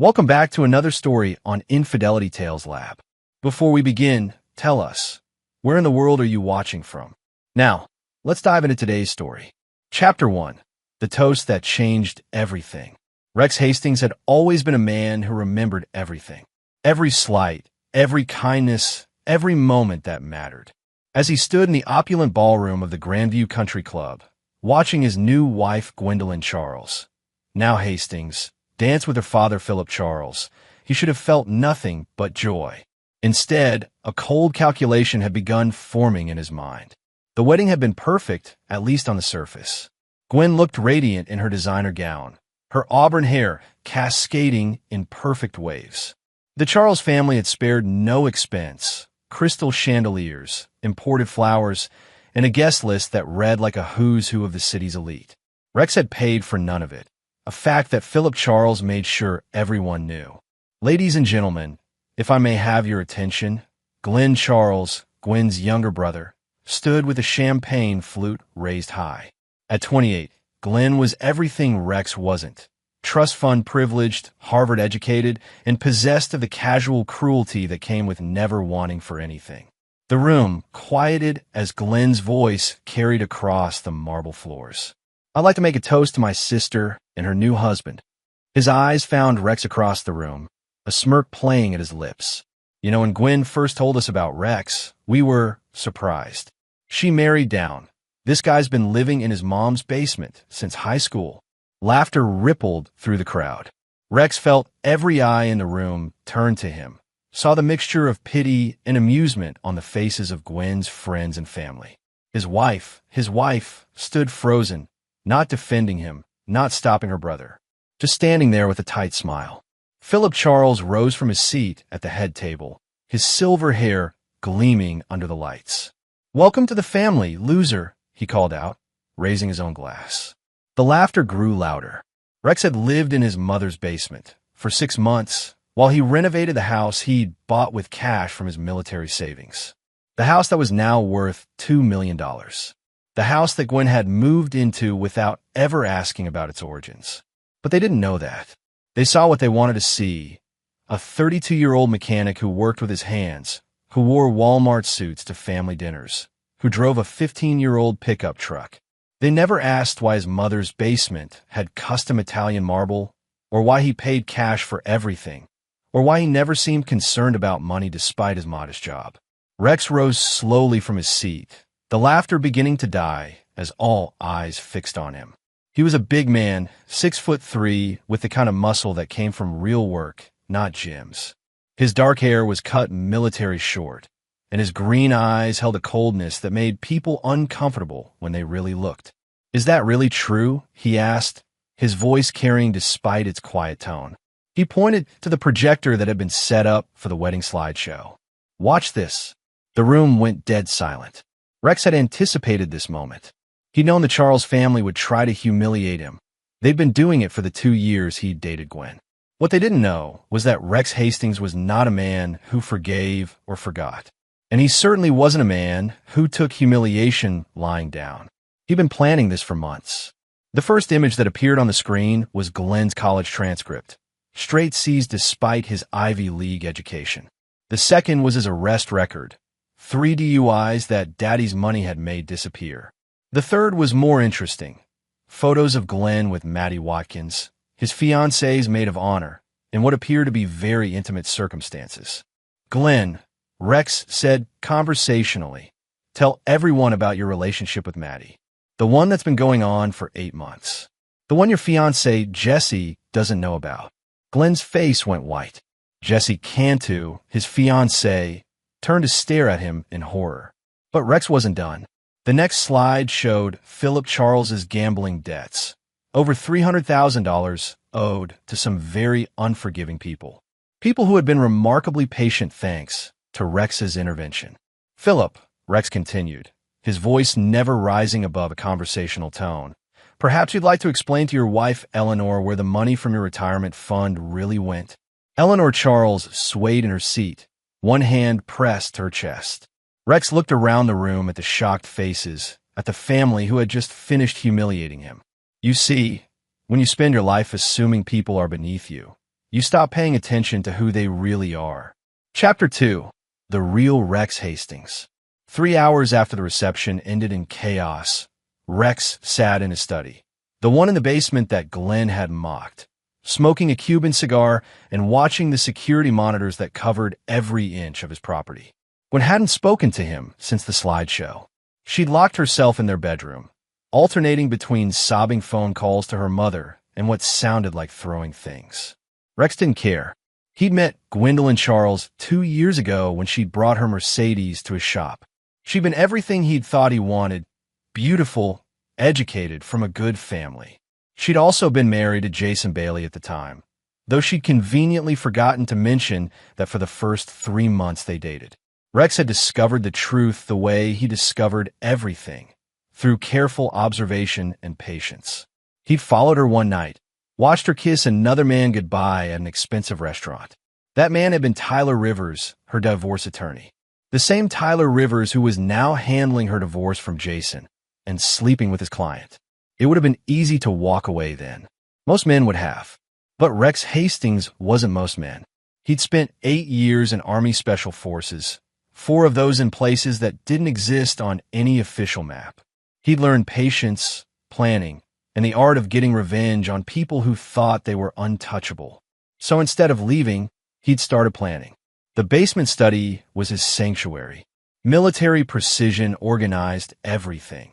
Welcome back to another story on Infidelity Tales Lab. Before we begin, tell us, where in the world are you watching from? Now, let's dive into today's story. Chapter 1. The Toast That Changed Everything. Rex Hastings had always been a man who remembered everything. Every slight, every kindness, every moment that mattered. As he stood in the opulent ballroom of the Grandview Country Club, watching his new wife Gwendolyn Charles, now Hastings, dance with her father Philip Charles, he should have felt nothing but joy. Instead, a cold calculation had begun forming in his mind. The wedding had been perfect, at least on the surface. Gwen looked radiant in her designer gown, her auburn hair cascading in perfect waves. The Charles family had spared no expense: crystal chandeliers, imported flowers, and a guest list that read like a who's who of the city's elite. Rex had paid for none of it, a fact that Philip Charles made sure everyone knew. Ladies and gentlemen, if I may have your attention, Glenn Charles, Gwen's younger brother, stood with a champagne flute raised high. At 28, Glenn was everything Rex wasn't: trust fund privileged, Harvard educated, and possessed of the casual cruelty that came with never wanting for anything. The room quieted as Glenn's voice carried across the marble floors. "I'd like to make a toast to my sister and her new husband." His eyes found Rex across the room, a smirk playing at his lips. "You know, when Gwen first told us about Rex, we were surprised. She married down. This guy's been living in his mom's basement since high school." Laughter rippled through the crowd. Rex felt every eye in the room turn to him, saw the mixture of pity and amusement on the faces of Gwen's friends and family. His wife, stood frozen, not defending him, not stopping her brother, just standing there with a tight smile. Philip Charles rose from his seat at the head table, his silver hair gleaming under the lights. "Welcome to the family, loser," he called out, raising his own glass. The laughter grew louder. Rex had lived in his mother's basement for 6 months while he renovated the house he'd bought with cash from his military savings. The house that was now worth $2 million. The house that Gwen had moved into without ever asking about its origins. But they didn't know that. They saw what they wanted to see: a 32-year-old mechanic who worked with his hands, who wore Walmart suits to family dinners, who drove a 15-year-old pickup truck. They never asked why his mother's basement had custom Italian marble, or why he paid cash for everything, or why he never seemed concerned about money despite his modest job. Rex rose slowly from his seat, the laughter beginning to die as all eyes fixed on him. He was a big man, 6'3", with the kind of muscle that came from real work, not gyms. His dark hair was cut military short, and his green eyes held a coldness that made people uncomfortable when they really looked. "Is that really true?" he asked, his voice carrying despite its quiet tone. He pointed to the projector that had been set up for the wedding slideshow. "Watch this." The room went dead silent. Rex had anticipated this moment. He'd known the Charles family would try to humiliate him. They'd been doing it for the 2 years he'd dated Gwen. What they didn't know was that Rex Hastings was not a man who forgave or forgot. And he certainly wasn't a man who took humiliation lying down. He'd been planning this for months. The first image that appeared on the screen was Glenn's college transcript, straight C's despite his Ivy League education. The second was his arrest record, 3 DUIs that Daddy's money had made disappear. The third was more interesting: photos of Glenn with Maddie Watkins, his fiancée's maid of honor, in what appeared to be very intimate circumstances. "Glenn," Rex said conversationally, "tell everyone about your relationship with Maddie. The one that's been going on for 8 months. The one your fiancée, Jessie, doesn't know about." Glenn's face went white. Jessie Cantu, his fiancée, turned to stare at him in horror. But Rex wasn't done. The next slide showed Philip Charles's gambling debts, over $300,000 owed to some very unforgiving people. People who had been remarkably patient thanks to Rex's intervention. "Philip," Rex continued, his voice never rising above a conversational tone, "perhaps you'd like to explain to your wife Eleanor where the money from your retirement fund really went." Eleanor Charles swayed in her seat, one hand pressed to her chest. Rex looked around the room at the shocked faces, at the family who had just finished humiliating him. "You see, when you spend your life assuming people are beneath you, you stop paying attention to who they really are. Chapter 2. The Real Rex Hastings. 3 hours after the reception ended in chaos, Rex sat in his study, the one in the basement that Glenn had mocked, smoking a Cuban cigar and watching the security monitors that covered every inch of his property. Gwen hadn't spoken to him since the slideshow. She'd locked herself in their bedroom, alternating between sobbing phone calls to her mother and what sounded like throwing things. Rex didn't care. He'd met Gwendolyn Charles 2 years ago when she'd brought her Mercedes to his shop. She'd been everything he'd thought he wanted: beautiful, educated, from a good family. She'd also been married to Jason Bailey at the time, though she'd conveniently forgotten to mention that for the first 3 months they dated. Rex had discovered the truth the way he discovered everything, through careful observation and patience. He'd followed her one night, watched her kiss another man goodbye at an expensive restaurant. That man had been Tyler Rivers, her divorce attorney. The same Tyler Rivers who was now handling her divorce from Jason and sleeping with his client. It would have been easy to walk away then. Most men would have. But Rex Hastings wasn't most men. He'd spent 8 years in Army Special Forces, 4 of those in places that didn't exist on any official map. He'd learned patience, planning, and the art of getting revenge on people who thought they were untouchable. So instead of leaving, he'd started planning. The basement study was his sanctuary. Military precision organized everything.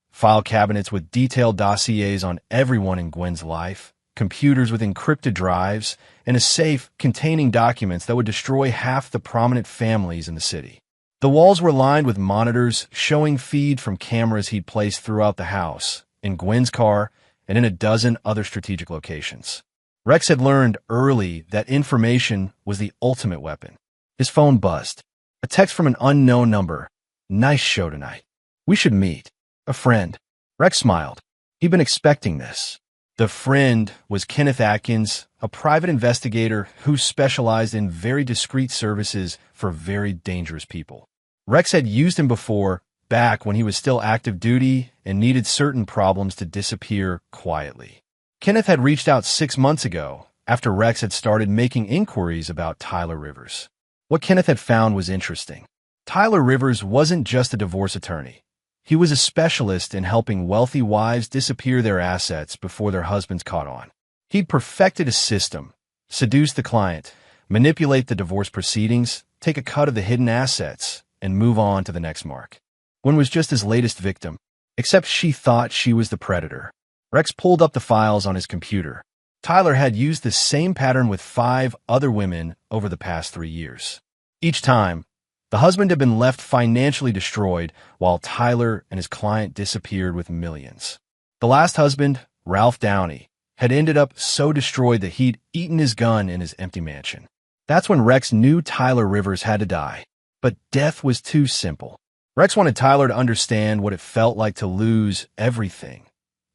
File cabinets with detailed dossiers on everyone in Gwen's life, computers with encrypted drives, and a safe containing documents that would destroy half the prominent families in the city. The walls were lined with monitors showing feed from cameras he'd placed throughout the house, in Gwen's car, and in a dozen other strategic locations. Rex had learned early that information was the ultimate weapon. His phone buzzed. A text from an unknown number. "Nice show tonight. We should meet." A friend. Rex smiled. He'd been expecting this. The friend was Kenneth Atkins, a private investigator who specialized in very discreet services for very dangerous people. Rex had used him before, back when he was still active duty and needed certain problems to disappear quietly. Kenneth had reached out 6 months ago, after Rex had started making inquiries about Tyler Rivers. What Kenneth had found was interesting. Tyler Rivers wasn't just a divorce attorney. He was a specialist in helping wealthy wives disappear their assets before their husbands caught on. He'd perfected a system, seduce the client, manipulate the divorce proceedings, take a cut of the hidden assets, and move on to the next mark. Gwen was just his latest victim, except she thought she was the predator. Rex pulled up the files on his computer. Tyler had used the same pattern with 5 other women over the past 3 years. Each time, the husband had been left financially destroyed while Tyler and his client disappeared with millions. The last husband, Ralph Downey, had ended up so destroyed that he'd eaten his gun in his empty mansion. That's when Rex knew Tyler Rivers had to die. But death was too simple. Rex wanted Tyler to understand what it felt like to lose everything: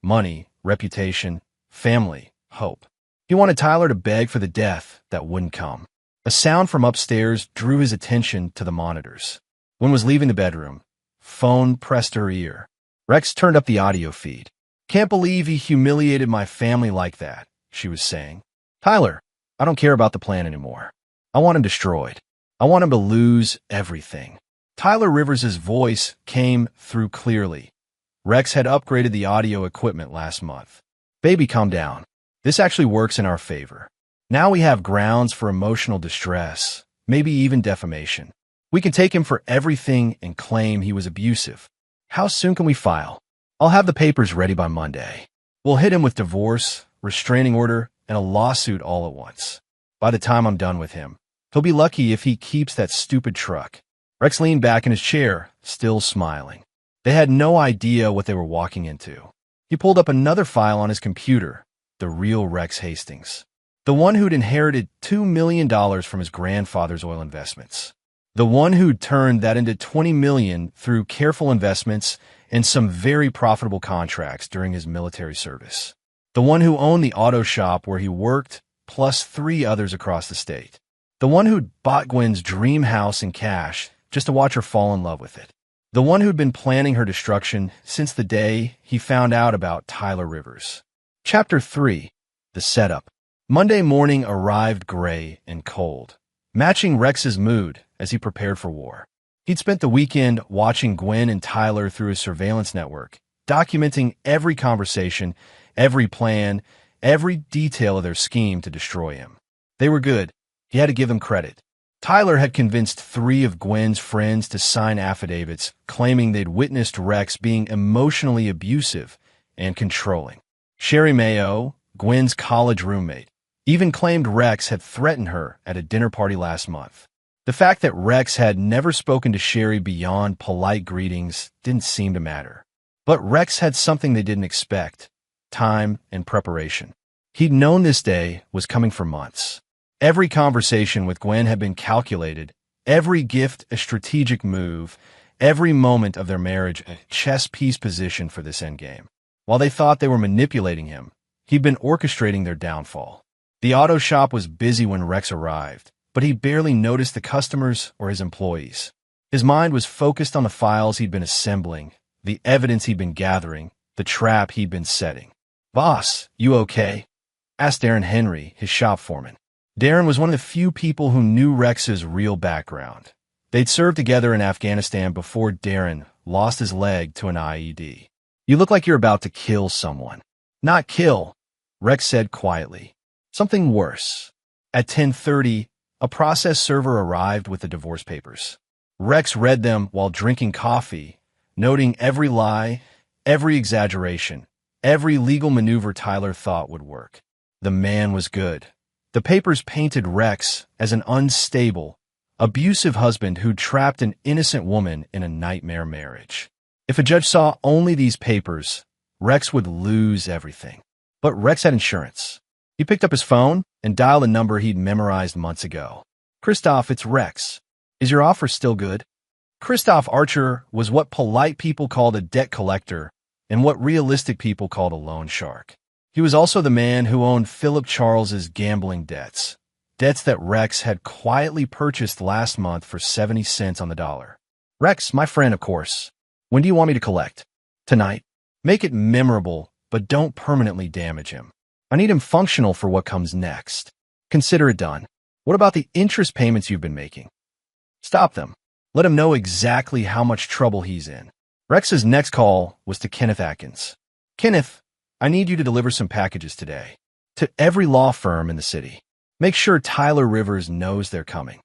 money, reputation, family, hope. He wanted Tyler to beg for the death that wouldn't come. A sound from upstairs drew his attention to the monitors. Gwen was leaving the bedroom. Phone pressed her ear. Rex turned up the audio feed. "Can't believe he humiliated my family like that," she was saying. "Tyler, I don't care about the plan anymore. I want him destroyed. I want him to lose everything." Tyler Rivers' voice came through clearly. Rex had upgraded the audio equipment last month. "Baby, calm down. This actually works in our favor. Now we have grounds for emotional distress, maybe even defamation. We can take him for everything and claim he was abusive. How soon can we file? I'll have the papers ready by Monday. We'll hit him with divorce, restraining order, and a lawsuit all at once. By the time I'm done with him, he'll be lucky if he keeps that stupid truck." Rex leaned back in his chair, still smiling. They had no idea what they were walking into. He pulled up another file on his computer, the real Rex Hastings. The one who'd inherited $2 million from his grandfather's oil investments. The one who'd turned that into $20 million through careful investments and some very profitable contracts during his military service. The one who owned the auto shop where he worked, plus 3 others across the state. The one who'd bought Gwen's dream house in cash just to watch her fall in love with it. The one who'd been planning her destruction since the day he found out about Tyler Rivers. Chapter 3. The Setup. Monday morning arrived gray and cold, matching Rex's mood as he prepared for war. He'd spent the weekend watching Gwen and Tyler through his surveillance network, documenting every conversation, every plan, every detail of their scheme to destroy him. They were good. He had to give them credit. Tyler had convinced 3 of Gwen's friends to sign affidavits claiming they'd witnessed Rex being emotionally abusive and controlling. Sherry Mayo, Gwen's college roommate, even claimed Rex had threatened her at a dinner party last month. The fact that Rex had never spoken to Sherry beyond polite greetings didn't seem to matter. But Rex had something they didn't expect: time and preparation. He'd known this day was coming for months. Every conversation with Gwen had been calculated, every gift a strategic move, every moment of their marriage a chess piece position for this endgame. While they thought they were manipulating him, he'd been orchestrating their downfall. The auto shop was busy when Rex arrived, but he barely noticed the customers or his employees. His mind was focused on the files he'd been assembling, the evidence he'd been gathering, the trap he'd been setting. "Boss, you okay?" asked Darren Henry, his shop foreman. Darren was one of the few people who knew Rex's real background. They'd served together in Afghanistan before Darren lost his leg to an IED. "You look like you're about to kill someone." "Not kill," Rex said quietly. "Something worse." At 10:30, a process server arrived with the divorce papers. Rex read them while drinking coffee, noting every lie, every exaggeration, every legal maneuver Tyler thought would work. The man was good. The papers painted Rex as an unstable, abusive husband who trapped an innocent woman in a nightmare marriage. If a judge saw only these papers, Rex would lose everything. But Rex had insurance. He picked up his phone and dialed a number he'd memorized months ago. "Christoph, it's Rex. Is your offer still good?" Christoph Archer was what polite people called a debt collector and what realistic people called a loan shark. He was also the man who owned Philip Charles's gambling debts that Rex had quietly purchased last month for 70 cents on the dollar. "Rex, my friend, of course. When do you want me to collect?" "Tonight. Make it memorable, but don't permanently damage him. I need him functional for what comes next. Consider it done." "What about the interest payments you've been making?" "Stop them. Let him know exactly how much trouble he's in." Rex's next call was to Kenneth Atkins. "Kenneth, I need you to deliver some packages today to every law firm in the city. Make sure Tyler Rivers knows they're coming."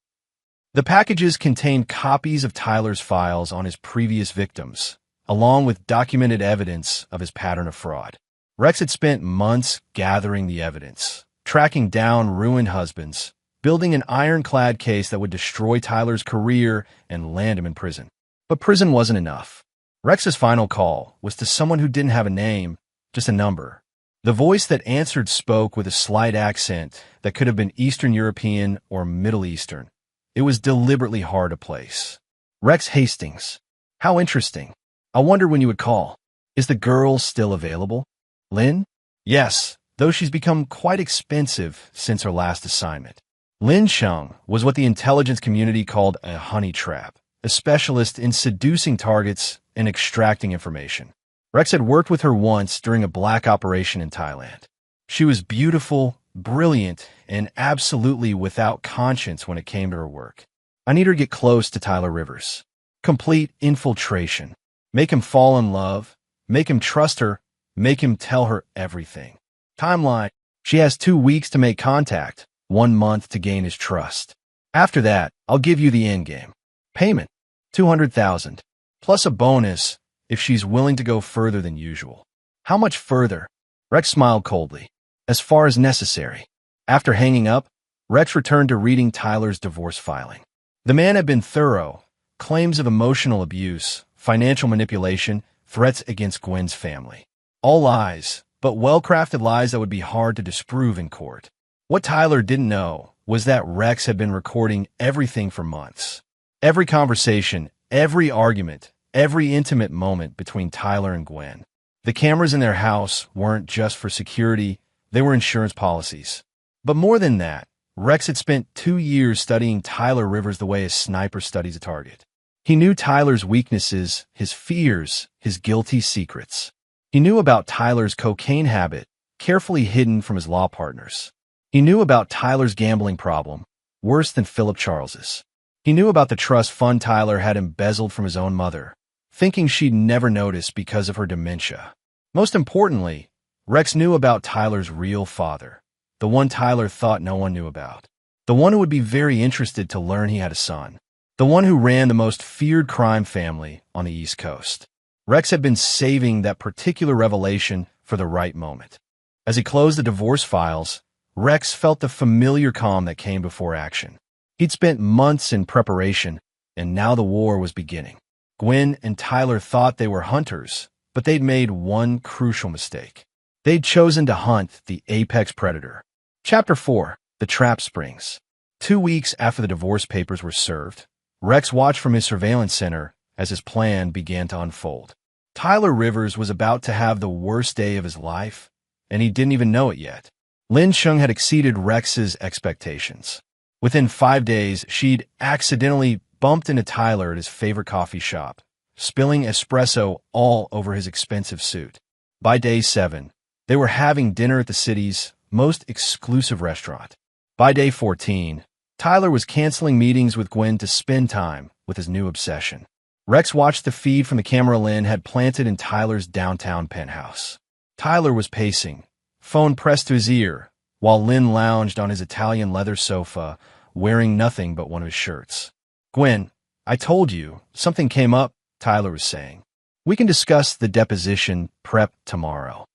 The packages contained copies of Tyler's files on his previous victims, along with documented evidence of his pattern of fraud. Rex had spent months gathering the evidence, tracking down ruined husbands, building an ironclad case that would destroy Tyler's career and land him in prison. But prison wasn't enough. Rex's final call was to someone who didn't have a name, just a number. The voice that answered spoke with a slight accent that could have been Eastern European or Middle Eastern. It was deliberately hard to place. "Rex Hastings. How interesting. I wonder when you would call. Is the girl still available?" "Lynn?" "Yes, though she's become quite expensive since her last assignment." Lynn Chung was what the intelligence community called a honey trap, a specialist in seducing targets and extracting information. Rex had worked with her once during a black operation in Thailand. She was beautiful, brilliant, and absolutely without conscience when it came to her work. "I need her to get close to Tyler Rivers. Complete infiltration. Make him fall in love. Make him trust her. Make him tell her everything. Timeline: she has 2 weeks to make contact, 1 month to gain his trust. After that, I'll give you the endgame. Payment: $200,000, plus a bonus if she's willing to go further than usual." "How much further?" Rex smiled coldly. "As far as necessary." After hanging up, Rex returned to reading Tyler's divorce filing. The man had been thorough: claims of emotional abuse, financial manipulation, threats against Gwen's family. All lies, but well-crafted lies that would be hard to disprove in court. What Tyler didn't know was that Rex had been recording everything for months. Every conversation, every argument, every intimate moment between Tyler and Gwen. The cameras in their house weren't just for security, they were insurance policies. But more than that, Rex had spent 2 years studying Tyler Rivers the way a sniper studies a target. He knew Tyler's weaknesses, his fears, his guilty secrets. He knew about Tyler's cocaine habit, carefully hidden from his law partners. He knew about Tyler's gambling problem, worse than Philip Charles's. He knew about the trust fund Tyler had embezzled from his own mother, thinking she'd never notice because of her dementia. Most importantly, Rex knew about Tyler's real father, the one Tyler thought no one knew about, the one who would be very interested to learn he had a son, the one who ran the most feared crime family on the East Coast. Rex had been saving that particular revelation for the right moment. As he closed the divorce files, Rex felt the familiar calm that came before action. He'd spent months in preparation, and now the war was beginning. Gwen and Tyler thought they were hunters, but they'd made one crucial mistake. They'd chosen to hunt the apex predator. Chapter 4. The Trap Springs. 2 weeks after the divorce papers were served, Rex watched from his surveillance center as his plan began to unfold. Tyler Rivers was about to have the worst day of his life, and he didn't even know it yet. Lin Chung had exceeded Rex's expectations. Within 5 days, she'd accidentally bumped into Tyler at his favorite coffee shop, spilling espresso all over his expensive suit. By day 7, they were having dinner at the city's most exclusive restaurant. By day 14, Tyler was canceling meetings with Gwen to spend time with his new obsession. Rex watched the feed from the camera Lin had planted in Tyler's downtown penthouse. Tyler was pacing, phone pressed to his ear, while Lin lounged on his Italian leather sofa, wearing nothing but one of his shirts. "Gwen, I told you, something came up," Tyler was saying. "We can discuss the deposition prep tomorrow."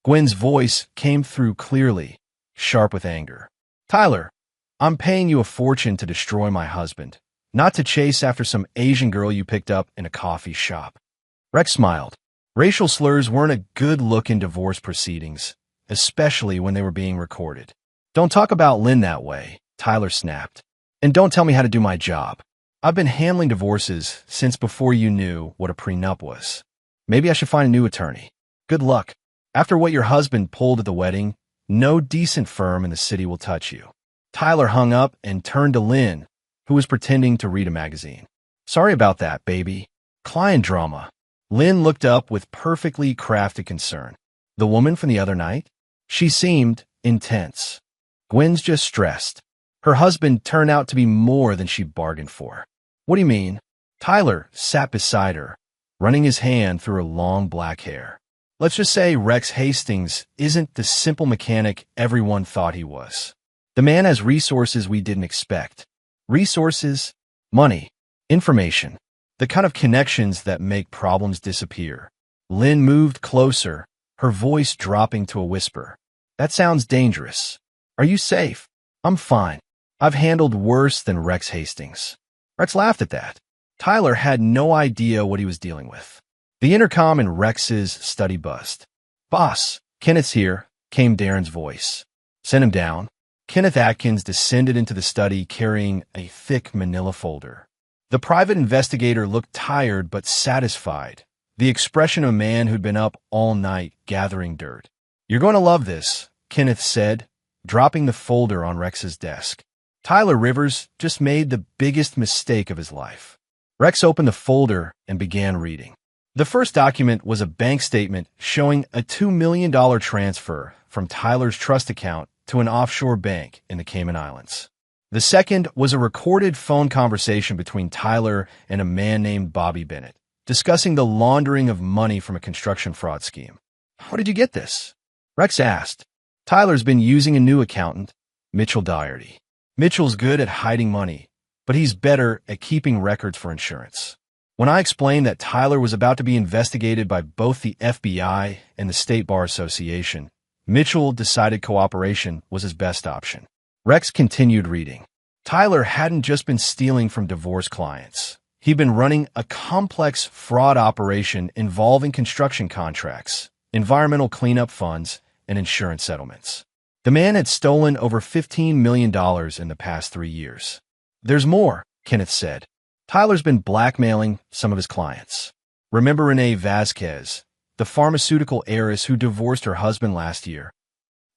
Gwen's voice came through clearly, sharp with anger. "Tyler, I'm paying you a fortune to destroy my husband, not to chase after some Asian girl you picked up in a coffee shop." Rex smiled. Racial slurs weren't a good look in divorce proceedings, especially when they were being recorded. "Don't talk about Lynn that way," Tyler snapped. "And don't tell me how to do my job. I've been handling divorces since before you knew what a prenup was. Maybe I should find a new attorney. Good luck. After what your husband pulled at the wedding, no decent firm in the city will touch you." Tyler hung up and turned to Lynn, who was pretending to read a magazine. "Sorry about that, baby. Client drama." Lynn looked up with perfectly crafted concern. "The woman from the other night?" She seemed intense. "Gwen's just stressed. Her husband turned out to be more than she bargained for." "What do you mean?" Tyler sat beside her, running his hand through her long black hair. "Let's just say Rex Hastings isn't the simple mechanic everyone thought he was. The man has resources we didn't expect. Resources, money, information, the kind of connections that make problems disappear." Lynn moved closer, her voice dropping to a whisper. "That sounds dangerous. Are you safe?" "I'm fine. I've handled worse than Rex Hastings." Rex laughed at that. Tyler had no idea what he was dealing with. The intercom in Rex's study buzzed. "Boss, Kenneth's here," came Darren's voice. "Send him down." Kenneth Atkins descended into the study carrying a thick manila folder. The private investigator looked tired but satisfied, the expression of a man who'd been up all night gathering dirt. "You're going to love this," Kenneth said, dropping the folder on Rex's desk. Tyler Rivers just made the biggest mistake of his life. Rex opened the folder and began reading. The first document was a bank statement showing a $2 million transfer from Tyler's trust account to an offshore bank in the Cayman Islands. The second was a recorded phone conversation between Tyler and a man named Bobby Bennett, discussing the laundering of money from a construction fraud scheme. "How did you get this?" Rex asked. "Tyler's been using a new accountant, Mitchell Doherty. Mitchell's good at hiding money, but he's better at keeping records for insurance." When I explained that Tyler was about to be investigated by both the FBI and the State Bar Association, Mitchell decided cooperation was his best option. Rex continued reading. Tyler hadn't just been stealing from divorce clients. He'd been running a complex fraud operation involving construction contracts, environmental cleanup funds, and insurance settlements. The man had stolen over $15 million in the past 3 years. "There's more," Kenneth said. "Tyler's been blackmailing some of his clients. Remember Renee Vasquez, the pharmaceutical heiress who divorced her husband last year?"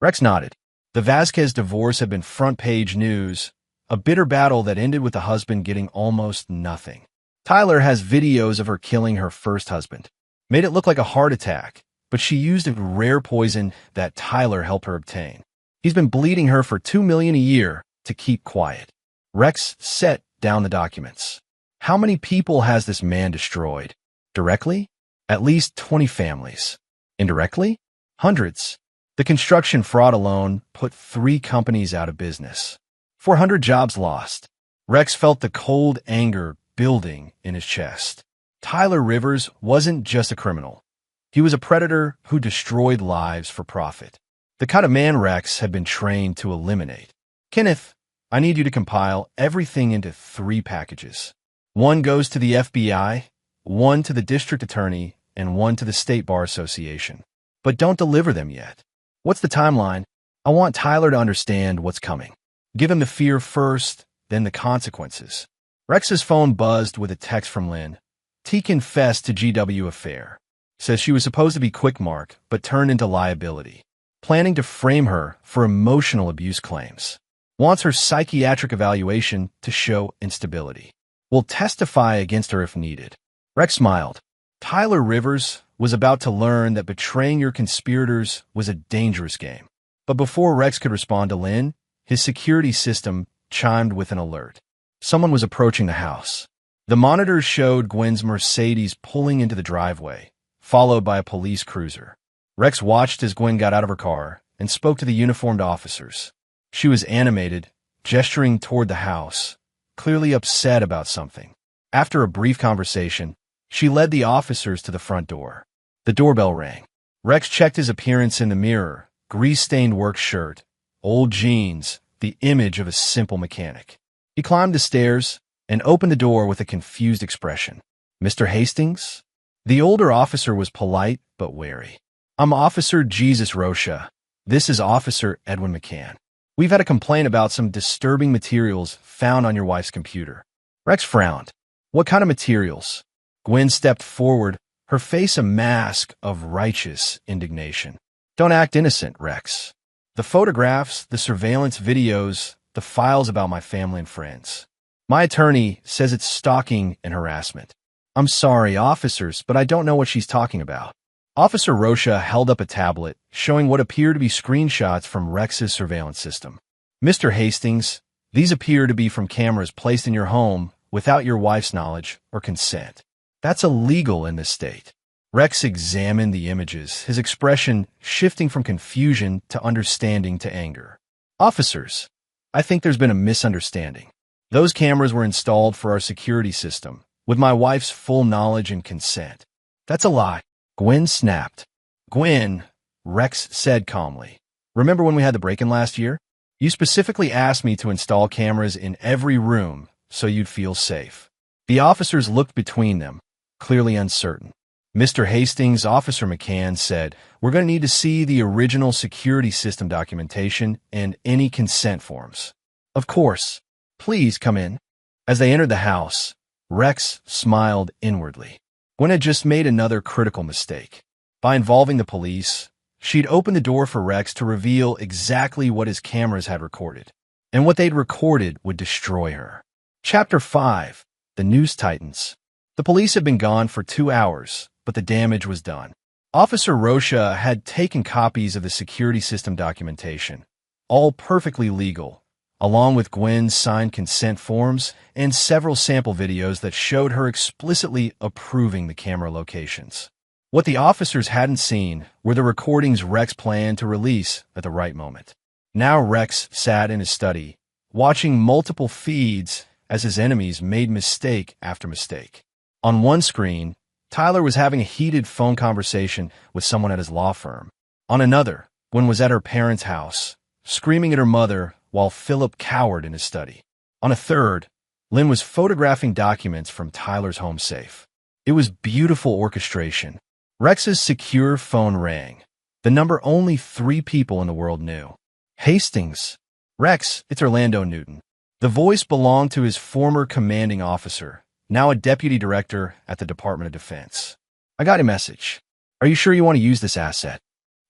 Rex nodded. The Vasquez divorce had been front-page news, a bitter battle that ended with the husband getting almost nothing. Tyler has videos of her killing her first husband. Made it look like a heart attack, but she used a rare poison that Tyler helped her obtain. He's been bleeding her for $2 million a year to keep quiet. Rex set down the documents. How many people has this man destroyed? Directly? At least 20 families. Indirectly? Hundreds. The construction fraud alone put 3 companies out of business. 400 jobs lost. Rex felt the cold anger building in his chest. Tyler Rivers wasn't just a criminal. He was a predator who destroyed lives for profit. The kind of man Rex had been trained to eliminate. Kenneth, I need you to compile everything into 3 packages. 1 goes to the FBI, 1 to the district attorney, and 1 to the State Bar Association. But don't deliver them yet. What's the timeline? I want Tyler to understand what's coming. Give him the fear first, then the consequences. Rex's phone buzzed with a text from Lynn. T confessed to GW affair. Says she was supposed to be quick mark, but turned into liability. Planning to frame her for emotional abuse claims. Wants her psychiatric evaluation to show instability. Will testify against her if needed. Rex smiled. Tyler Rivers was about to learn that betraying your conspirators was a dangerous game. But before Rex could respond to Lynn, his security system chimed with an alert. Someone was approaching the house. The monitors showed Gwen's Mercedes pulling into the driveway, followed by a police cruiser. Rex watched as Gwen got out of her car and spoke to the uniformed officers. She was animated, gesturing toward the house, clearly upset about something. After a brief conversation, she led the officers to the front door. The doorbell rang. Rex checked his appearance in the mirror, grease-stained work shirt, old jeans, the image of a simple mechanic. He climbed the stairs and opened the door with a confused expression. Mr. Hastings? The older officer was polite but wary. I'm Officer Jesus Rocha. This is Officer Edwin McCann. We've had a complaint about some disturbing materials found on your wife's computer. Rex frowned. What kind of materials? Gwen stepped forward, her face a mask of righteous indignation. Don't act innocent, Rex. The photographs, the surveillance videos, the files about my family and friends. My attorney says it's stalking and harassment. I'm sorry, officers, but I don't know what she's talking about. Officer Rocha held up a tablet, showing what appeared to be screenshots from Rex's surveillance system. Mr. Hastings, these appear to be from cameras placed in your home without your wife's knowledge or consent. That's illegal in this state. Rex examined the images, his expression shifting from confusion to understanding to anger. Officers, I think there's been a misunderstanding. Those cameras were installed for our security system, with my wife's full knowledge and consent. That's a lie. Gwen snapped. Gwen, Rex said calmly. Remember when we had the break-in last year? You specifically asked me to install cameras in every room so you'd feel safe. The officers looked between them, clearly uncertain. Mr. Hastings, Officer McCann said, we're going to need to see the original security system documentation and any consent forms. Of course. Please come in. As they entered the house, Rex smiled inwardly. Gwen had just made another critical mistake. By involving the police, she'd opened the door for Rex to reveal exactly what his cameras had recorded. And what they'd recorded would destroy her. Chapter 5. The News Titans. The police had been gone for 2 hours, but the damage was done. Officer Rocha had taken copies of the security system documentation, all perfectly legal, along with Gwen's signed consent forms and several sample videos that showed her explicitly approving the camera locations. What the officers hadn't seen were the recordings Rex planned to release at the right moment. Now Rex sat in his study, watching multiple feeds as his enemies made mistake after mistake. On one screen, Tyler was having a heated phone conversation with someone at his law firm. On another, Gwen was at her parents' house, screaming at her mother while Philip cowered in his study. On a third, Lynn was photographing documents from Tyler's home safe. It was beautiful orchestration. Rex's secure phone rang. The number only 3 people in the world knew. Hastings. Rex, it's Orlando Newton. The voice belonged to his former commanding officer, now a deputy director at the Department of Defense. I got a message. Are you sure you want to use this asset?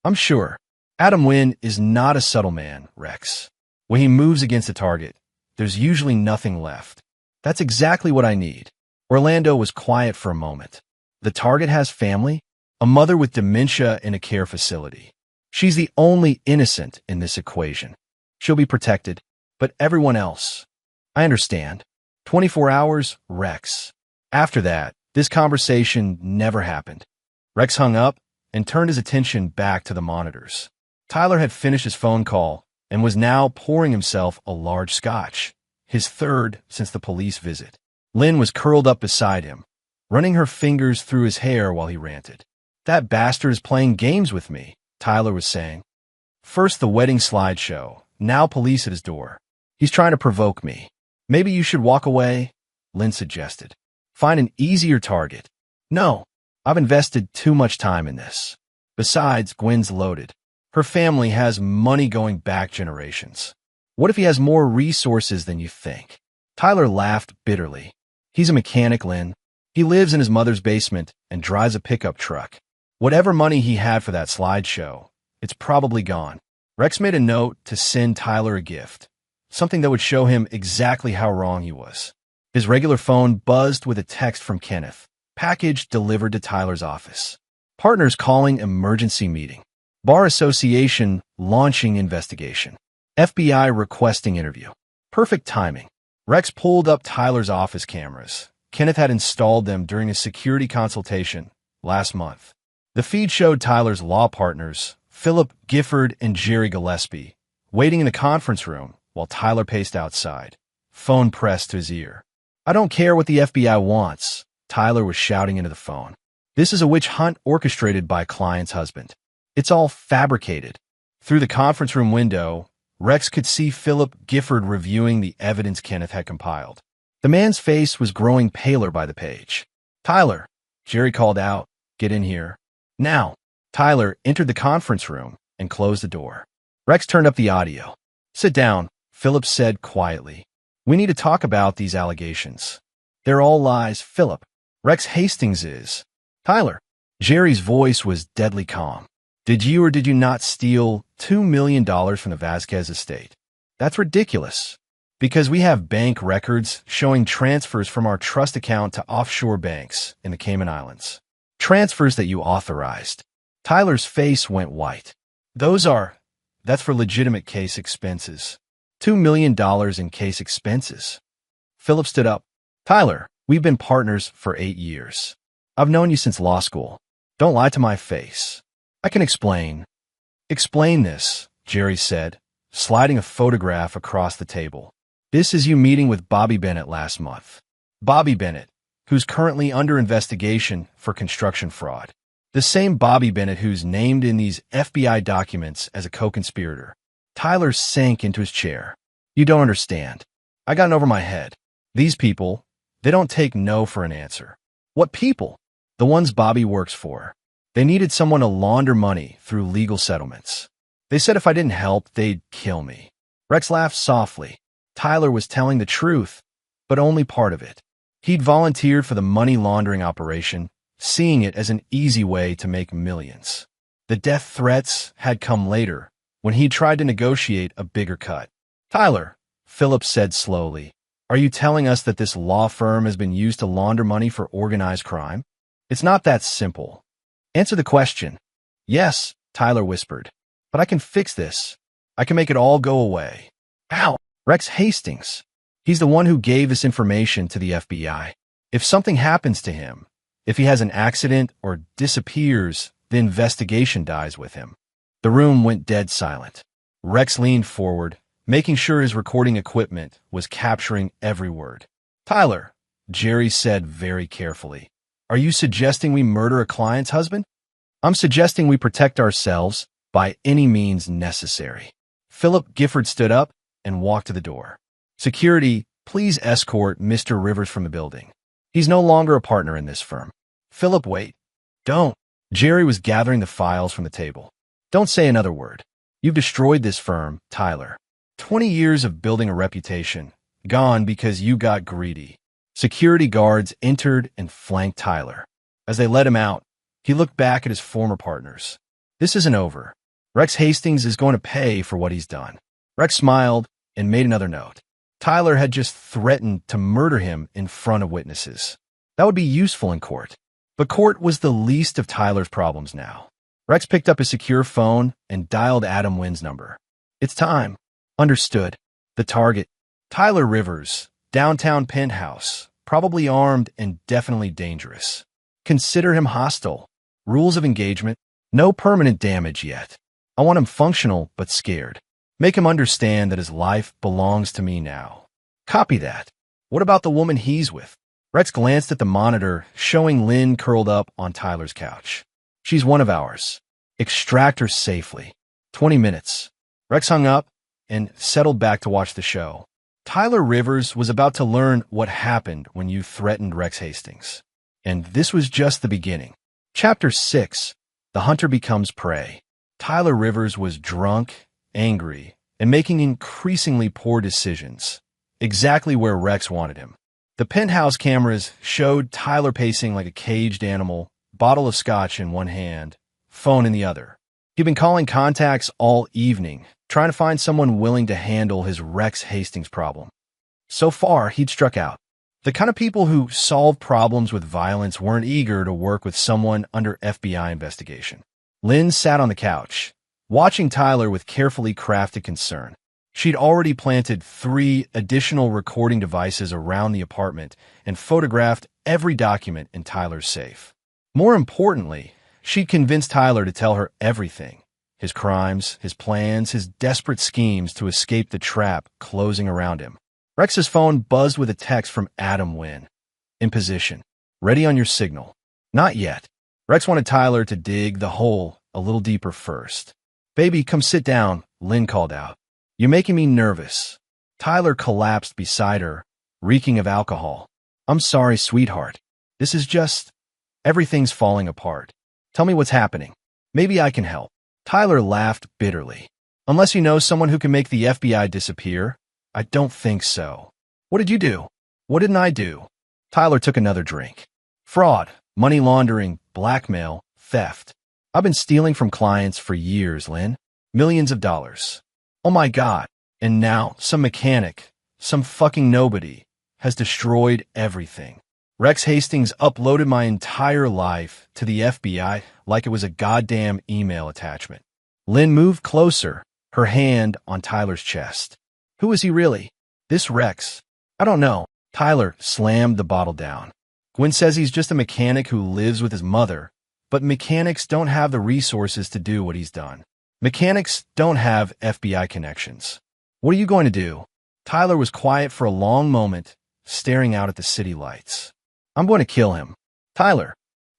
I'm sure. Adam Wynn is not a subtle man, Rex. When he moves against a target, there's usually nothing left. That's exactly what I need. Orlando was quiet for a moment. The target has family, a mother with dementia in a care facility. She's the only innocent in this equation. She'll be protected, but everyone else. I understand. 24 hours, Rex. After that, this conversation never happened. Rex hung up and turned his attention back to the monitors. Tyler had finished his phone call and was now pouring himself a large scotch, his third since the police visit. Lynn was curled up beside him, running her fingers through his hair while he ranted. That bastard is playing games with me, Tyler was saying. First the wedding slideshow, now police at his door. He's trying to provoke me. Maybe you should walk away, Lynn suggested. Find an easier target. No, I've invested too much time in this. Besides, Gwen's loaded. Her family has money going back generations. What if he has more resources than you think? Tyler laughed bitterly. He's a mechanic, Lynn. He lives in his mother's basement and drives a pickup truck. Whatever money he had for that slideshow, it's probably gone. Rex made a note to send Tyler a gift, something that would show him exactly how wrong he was. His regular phone buzzed with a text from Kenneth. Package delivered to Tyler's office. Partners calling emergency meeting. Bar Association launching investigation. FBI requesting interview. Perfect timing. Rex pulled up Tyler's office cameras. Kenneth had installed them during a security consultation last month. The feed showed Tyler's law partners, Philip Gifford and Jerry Gillespie, waiting in the conference room while Tyler paced outside, phone pressed to his ear. I don't care what the FBI wants, Tyler was shouting into the phone. This is a witch hunt orchestrated by client's husband. It's all fabricated. Through the conference room window, Rex could see Philip Gifford reviewing the evidence Kenneth had compiled. The man's face was growing paler by the page. Tyler, Jerry called out, get in here. Now, Tyler entered the conference room and closed the door. Rex turned up the audio. Sit down, Philip said quietly. We need to talk about these allegations. They're all lies, Philip. Rex Hastings is. Tyler. Jerry's voice was deadly calm. Did you or did you not steal $2 million from the Vasquez estate? That's ridiculous. Because we have bank records showing transfers from our trust account to offshore banks in the Cayman Islands. Transfers that you authorized. Tyler's face went white. That's for legitimate case expenses. $2 million in case expenses. Philip stood up. Tyler, we've been partners for 8 years. I've known you since law school. Don't lie to my face. I can explain. Explain this, Jerry said, sliding a photograph across the table. This is you meeting with Bobby Bennett last month. Bobby Bennett, who's currently under investigation for construction fraud. The same Bobby Bennett who's named in these FBI documents as a co-conspirator. Tyler sank into his chair. You don't understand. I got over my head. These people, they don't take no for an answer. What people? The ones Bobby works for. They needed someone to launder money through legal settlements. They said if I didn't help, they'd kill me. Rex laughed softly. Tyler was telling the truth, but only part of it. He'd volunteered for the money laundering operation, seeing it as an easy way to make millions. The death threats had come later, when he tried to negotiate a bigger cut. Tyler, Philip said slowly, are you telling us that this law firm has been used to launder money for organized crime? It's not that simple. Answer the question. Yes, Tyler whispered. But I can fix this. I can make it all go away. How? Rex Hastings. He's the one who gave this information to the FBI. If something happens to him, if he has an accident or disappears, the investigation dies with him. The room went dead silent. Rex leaned forward, making sure his recording equipment was capturing every word. Tyler, Jerry said very carefully, are you suggesting we murder a client's husband? I'm suggesting we protect ourselves by any means necessary. Philip Gifford stood up and walked to the door. Security, please escort Mr. Rivers from the building. He's no longer a partner in this firm. Philip, wait. Don't. Jerry was gathering the files from the table. Don't say another word. You've destroyed this firm, Tyler. 20 years of building a reputation, gone because you got greedy. Security guards entered and flanked Tyler. As they let him out, he looked back at his former partners. This isn't over. Rex Hastings is going to pay for what he's done. Rex smiled and made another note. Tyler had just threatened to murder him in front of witnesses. That would be useful in court. But court was the least of Tyler's problems now. Rex picked up his secure phone and dialed Adam Wynn's number. It's time. Understood. The target. Tyler Rivers, downtown penthouse, probably armed and definitely dangerous. Consider him hostile. Rules of engagement. No permanent damage yet. I want him functional but scared. Make him understand that his life belongs to me now. Copy that. What about the woman he's with? Rex glanced at the monitor, showing Lynn curled up on Tyler's couch. She's one of ours. Extract her safely. 20 minutes. Rex hung up and settled back to watch the show. Tyler Rivers was about to learn what happened when you threatened Rex Hastings. And this was just the beginning. Chapter 6. The Hunter Becomes Prey. Tyler Rivers was drunk, angry, and making increasingly poor decisions. Exactly where Rex wanted him. The penthouse cameras showed Tyler pacing like a caged animal, bottle of scotch in one hand, phone in the other. He'd been calling contacts all evening, trying to find someone willing to handle his Rex Hastings problem. So far, he'd struck out. The kind of people who solve problems with violence weren't eager to work with someone under FBI investigation. Lynn sat on the couch, watching Tyler with carefully crafted concern. She'd already planted 3 additional recording devices around the apartment and photographed every document in Tyler's safe. More importantly, she'd convinced Tyler to tell her everything. His crimes, his plans, his desperate schemes to escape the trap closing around him. Rex's phone buzzed with a text from Adam Wynn. In position. Ready on your signal. Not yet. Rex wanted Tyler to dig the hole a little deeper first. Baby, come sit down, Lynn called out. You're making me nervous. Tyler collapsed beside her, reeking of alcohol. I'm sorry, sweetheart. This is just... everything's falling apart. Tell me what's happening. Maybe I can help. Tyler laughed bitterly. Unless you know someone who can make the FBI disappear, I don't think so. What did you do? What didn't I do? Tyler took another drink. Fraud, money laundering, blackmail, theft. I've been stealing from clients for years, Lynn. Millions of dollars. Oh my God. And now, some mechanic, some fucking nobody, has destroyed everything. Rex Hastings uploaded my entire life to the FBI like it was a goddamn email attachment. Lynn moved closer, her hand on Tyler's chest. Who is he really? This Rex? I don't know. Tyler slammed the bottle down. Gwen says he's just a mechanic who lives with his mother, but mechanics don't have the resources to do what he's done. Mechanics don't have FBI connections. What are you going to do? Tyler was quiet for a long moment, staring out at the city lights. I'm going to kill him. Tyler,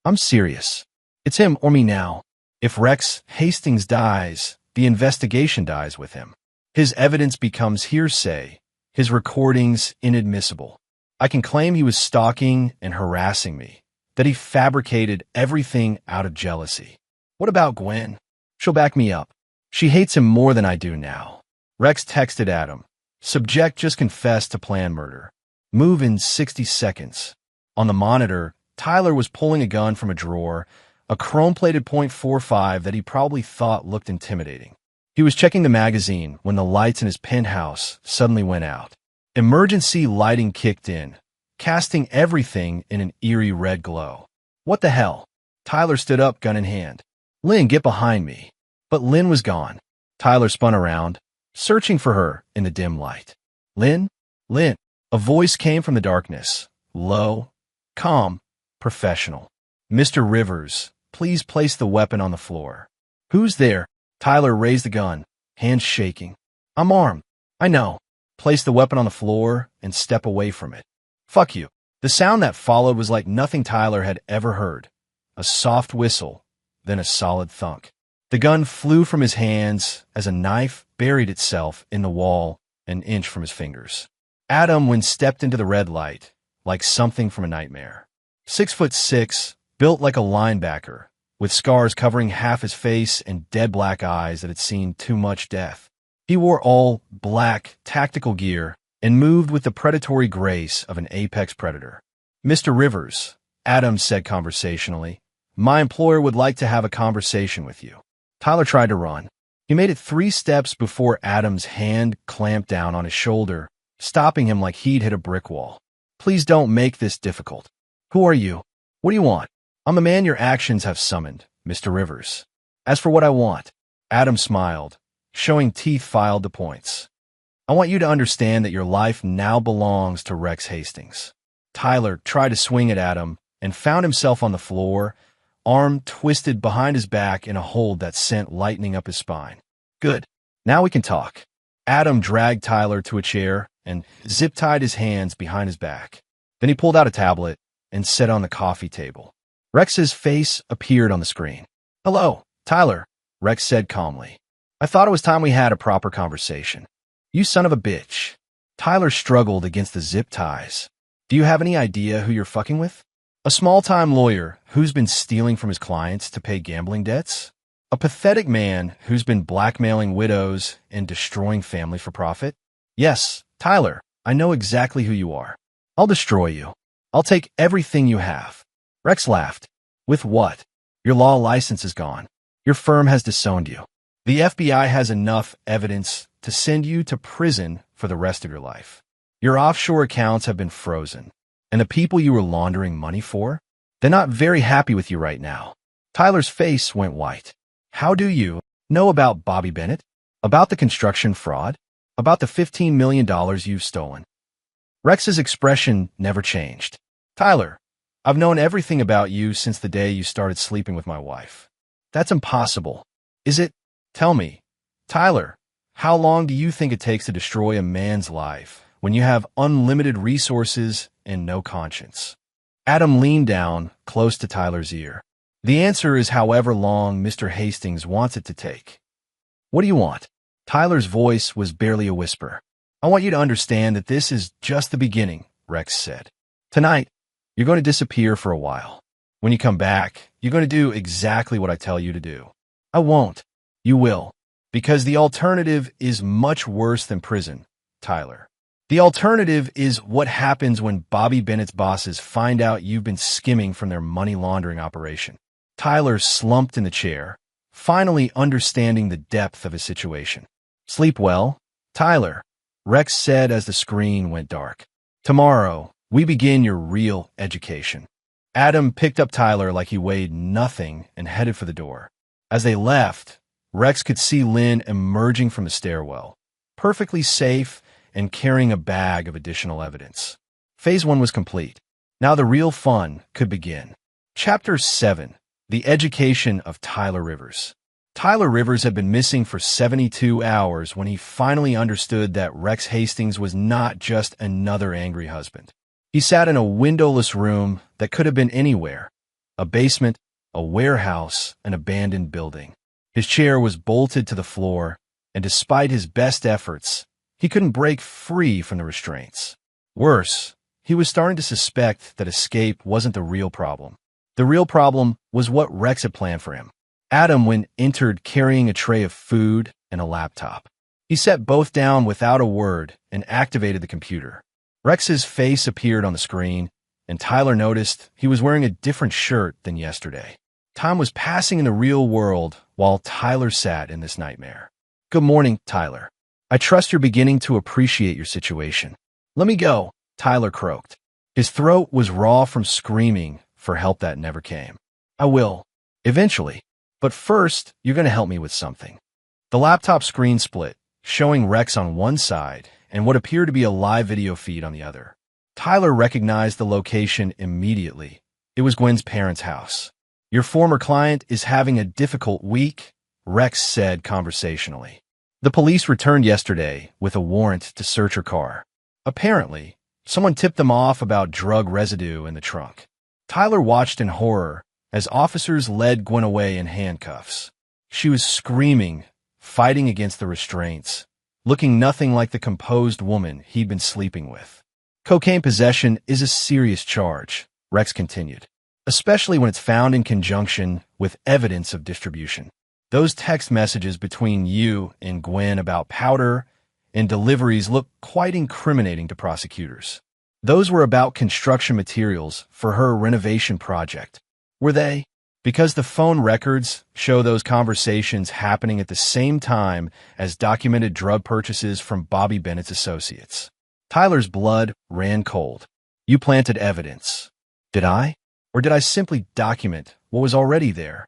I'm serious. It's him or me now. If Rex Hastings dies, the investigation dies with him. His evidence becomes hearsay, his recordings inadmissible. I can claim he was stalking and harassing me, that he fabricated everything out of jealousy. What about Gwen? She'll back me up. She hates him more than I do now. Rex texted Adam. Subject just confessed to planned murder. Move in 60 seconds. On the monitor, Tyler was pulling a gun from a drawer, a chrome-plated .45 that he probably thought looked intimidating. He was checking the magazine when the lights in his penthouse suddenly went out. Emergency lighting kicked in, casting everything in an eerie red glow. What the hell? Tyler stood up, gun in hand. Lynn, get behind me. But Lynn was gone. Tyler spun around, searching for her in the dim light. Lynn? Lynn. A voice came from the darkness, low, calm, professional. Mr. Rivers, please place the weapon on the floor. Who's there? Tyler raised the gun, hands shaking. I'm armed. I know. Place the weapon on the floor and step away from it. Fuck you. The sound that followed was like nothing Tyler had ever heard. A soft whistle, then a solid thunk. The gun flew from his hands as a knife buried itself in the wall an inch from his fingers. Adam Wynn stepped into the red light, like something from a nightmare. 6'6", built like a linebacker, with scars covering half his face and dead black eyes that had seen too much death. He wore all black, tactical gear and moved with the predatory grace of an apex predator. Mr. Rivers, Adam said conversationally, my employer would like to have a conversation with you. Tyler tried to run. He made it 3 steps before Adam's hand clamped down on his shoulder, stopping him like he'd hit a brick wall. Please don't make this difficult. Who are you? What do you want? I'm the man your actions have summoned, Mr. Rivers. As for what I want, Adam smiled, showing teeth filed to points. I want you to understand that your life now belongs to Rex Hastings. Tyler tried to swing at Adam and found himself on the floor, arm twisted behind his back in a hold that sent lightning up his spine. Good. Now we can talk. Adam dragged Tyler to a chair and zip-tied his hands behind his back. Then he pulled out a tablet and set on the coffee table. Rex's face appeared on the screen. "Hello, Tyler," Rex said calmly. "I thought it was time we had a proper conversation." "You son of a bitch." Tyler struggled against the zip ties. "Do you have any idea who you're fucking with? A small-time lawyer who's been stealing from his clients to pay gambling debts? A pathetic man who's been blackmailing widows and destroying family for profit? Yes, Tyler, I know exactly who you are. I'll destroy you. I'll take everything you have." Rex laughed. "With what? Your law license is gone. Your firm has disowned you. The FBI has enough evidence to send you to prison for the rest of your life. Your offshore accounts have been frozen. And the people you were laundering money for? They're not very happy with you right now." Tyler's face went white. "How do you know about Bobby Bennett? About the construction fraud? About the $15 million you've stolen?" Rex's expression never changed. "Tyler, I've known everything about you since the day you started sleeping with my wife." "That's impossible. Is it? Tell me. Tyler, how long do you think it takes to destroy a man's life when you have unlimited resources and no conscience?" Adam leaned down close to Tyler's ear. "The answer is however long Mr. Hastings wants it to take." "What do you want?" Tyler's voice was barely a whisper. "I want you to understand that this is just the beginning," Rex said. "Tonight, you're going to disappear for a while. When you come back, you're going to do exactly what I tell you to do." "I won't." "You will. Because the alternative is much worse than prison, Tyler. The alternative is what happens when Bobby Bennett's bosses find out you've been skimming from their money laundering operation." Tyler slumped in the chair, finally understanding the depth of his situation. "Sleep well, Tyler," Rex said as the screen went dark. "Tomorrow, we begin your real education." Adam picked up Tyler like he weighed nothing and headed for the door. As they left, Rex could see Lynn emerging from the stairwell, perfectly safe and carrying a bag of additional evidence. Phase 1 was complete. Now the real fun could begin. Chapter 7. The Education of Tyler Rivers. Tyler Rivers had been missing for 72 hours when he finally understood that Rex Hastings was not just another angry husband. He sat in a windowless room that could have been anywhere: a basement, a warehouse, an abandoned building. His chair was bolted to the floor, and despite his best efforts, he couldn't break free from the restraints. Worse, he was starting to suspect that escape wasn't the real problem. The real problem was what Rex had planned for him. Adam entered carrying a tray of food and a laptop. He set both down without a word and activated the computer. Rex's face appeared on the screen, and Tyler noticed he was wearing a different shirt than yesterday. Time was passing in the real world while Tyler sat in this nightmare. "Good morning, Tyler. I trust you're beginning to appreciate your situation." "Let me go," Tyler croaked. His throat was raw from screaming for help that never came. "I will. Eventually. But first, you're going to help me with something." The laptop screen split, showing Rex on one side and what appeared to be a live video feed on the other. Tyler recognized the location immediately. It was Gwen's parents' house. "Your former client is having a difficult week," Rex said conversationally. "The police returned yesterday with a warrant to search her car. Apparently, someone tipped them off about drug residue in the trunk." Tyler watched in horror as officers led Gwen away in handcuffs. She was screaming, fighting against the restraints, looking nothing like the composed woman he'd been sleeping with. "Cocaine possession is a serious charge," Rex continued, "especially when it's found in conjunction with evidence of distribution. Those text messages between you and Gwen about powder and deliveries look quite incriminating to prosecutors. Those were about construction materials for her renovation project. Were they? Because the phone records show those conversations happening at the same time as documented drug purchases from Bobby Bennett's associates." Tyler's blood ran cold. "You planted evidence. Did I? Or did I simply document what was already there?"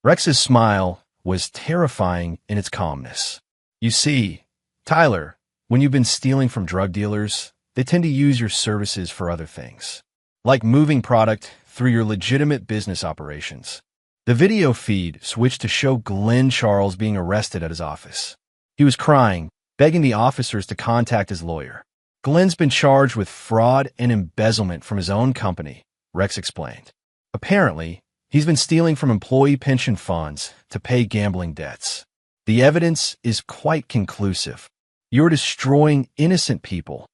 Rex's smile was terrifying in its calmness. You see, Tyler, when you've been stealing from drug dealers, they tend to use your services for other things, like moving product through your legitimate business operations. The video feed switched to show Glenn Charles being arrested at his office. He was crying, begging the officers to contact his lawyer. Glenn's been charged with fraud and embezzlement from his own company, Rex explained. Apparently, he's been stealing from employee pension funds to pay gambling debts. The evidence is quite conclusive. You're destroying innocent people.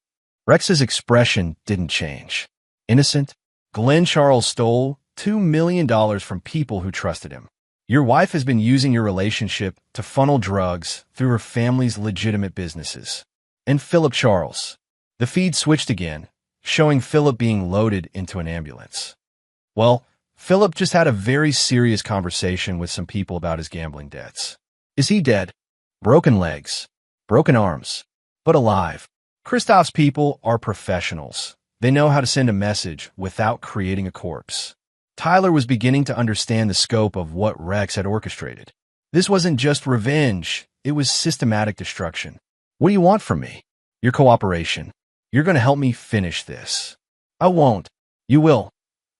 Rex's expression didn't change. Innocent? Glenn Charles stole $2 million from people who trusted him. Your wife has been using your relationship to funnel drugs through her family's legitimate businesses. And Philip Charles. The feed switched again, showing Philip being loaded into an ambulance. Well, Philip just had a very serious conversation with some people about his gambling debts. Is he dead? Broken legs, broken arms, but alive. Christoph's people are professionals. They know how to send a message without creating a corpse. Tyler was beginning to understand the scope of what Rex had orchestrated. This wasn't just revenge, it was systematic destruction. What do you want from me? Your cooperation. You're going to help me finish this. I won't. You will,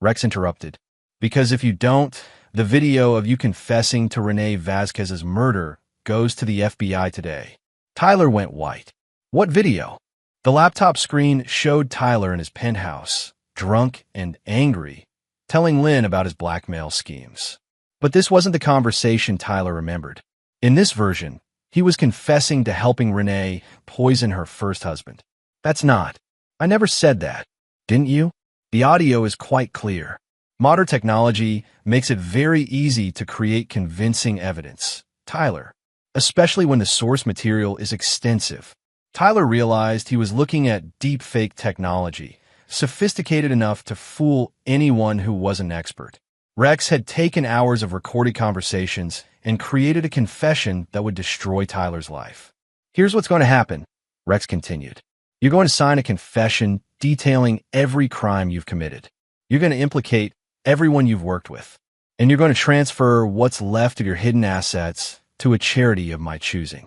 Rex interrupted. Because if you don't, the video of you confessing to Renee Vasquez's murder goes to the FBI today. Tyler went white. What video? The laptop screen showed Tyler in his penthouse, drunk and angry, telling Lynn about his blackmail schemes. But this wasn't the conversation Tyler remembered. In this version, he was confessing to helping Renee poison her first husband. That's not. I never said that. Didn't you? The audio is quite clear. Modern technology makes it very easy to create convincing evidence. Tyler, especially when the source material is extensive. Tyler realized he was looking at deepfake technology, sophisticated enough to fool anyone who was an expert. Rex had taken hours of recorded conversations and created a confession that would destroy Tyler's life. Here's what's going to happen, Rex continued. You're going to sign a confession detailing every crime you've committed. You're going to implicate everyone you've worked with. And you're going to transfer what's left of your hidden assets to a charity of my choosing.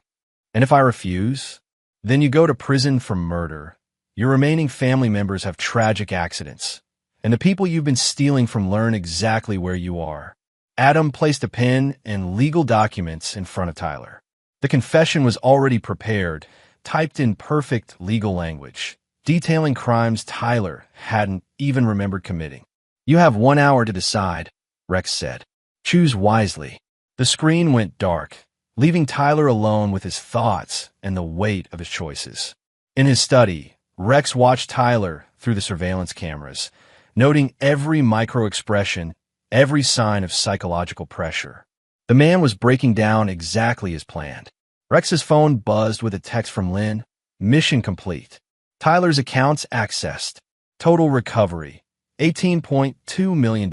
And if I refuse, then you go to prison for murder. Your remaining family members have tragic accidents, and the people you've been stealing from learn exactly where you are. Adam placed a pen and legal documents in front of Tyler. The confession was already prepared, typed in perfect legal language, detailing crimes Tyler hadn't even remembered committing. You have 1 hour to decide, Rex said. Choose wisely. The screen went dark, leaving Tyler alone with his thoughts and the weight of his choices. In his study, Rex watched Tyler through the surveillance cameras, noting every micro-expression, every sign of psychological pressure. The man was breaking down exactly as planned. Rex's phone buzzed with a text from Lynn. Mission complete. Tyler's accounts accessed. Total recovery, $18.2 million.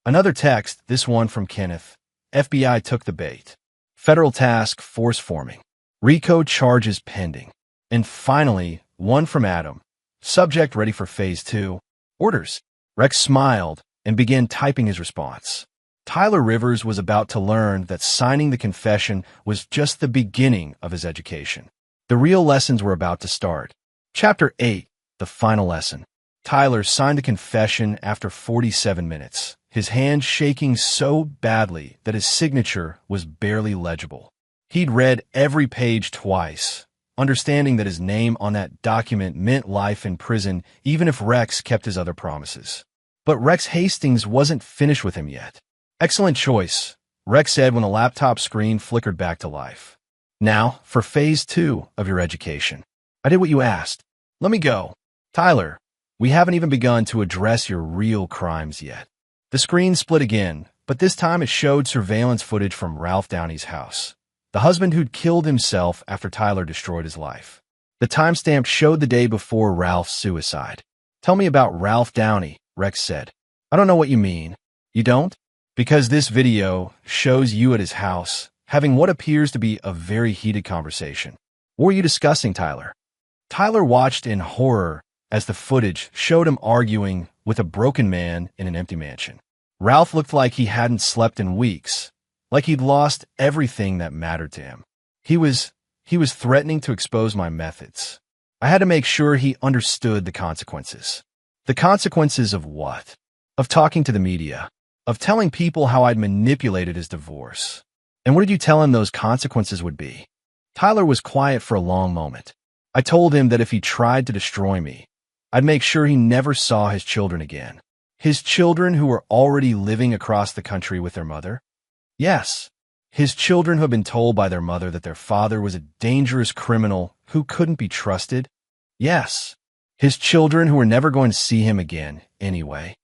Another text, this one from Kenneth. FBI took the bait. Federal task force forming. RICO charges pending. And finally, one from Adam. Subject ready for phase 2. Orders. Rex smiled and began typing his response. Tyler Rivers was about to learn that signing the confession was just the beginning of his education. The real lessons were about to start. Chapter 8, the final lesson. Tyler signed the confession after 47 minutes, his hand shaking so badly that his signature was barely legible. He'd read every page twice, understanding that his name on that document meant life in prison even if Rex kept his other promises. But Rex Hastings wasn't finished with him yet. Excellent choice, Rex said when the laptop screen flickered back to life. Now, for phase 2 of your education. I did what you asked. Let me go. Tyler, we haven't even begun to address your real crimes yet. The screen split again, but this time it showed surveillance footage from Ralph Downey's house, the husband who'd killed himself after Tyler destroyed his life. The timestamp showed the day before Ralph's suicide. Tell me about Ralph Downey, Rex said. I don't know what you mean. You don't? Because this video shows you at his house, having what appears to be a very heated conversation. What were you discussing, Tyler? Tyler watched in horror as the footage showed him arguing with a broken man in an empty mansion. Ralph looked like he hadn't slept in weeks, like he'd lost everything that mattered to him. He was threatening to expose my methods. I had to make sure he understood the consequences. The consequences of what? Of talking to the media, of telling people how I'd manipulated his divorce. And what did you tell him those consequences would be? Tyler was quiet for a long moment. I told him that if he tried to destroy me, I'd make sure he never saw his children again. His children who were already living across the country with their mother? Yes. His children who had been told by their mother that their father was a dangerous criminal who couldn't be trusted? Yes. His children who were never going to see him again, anyway.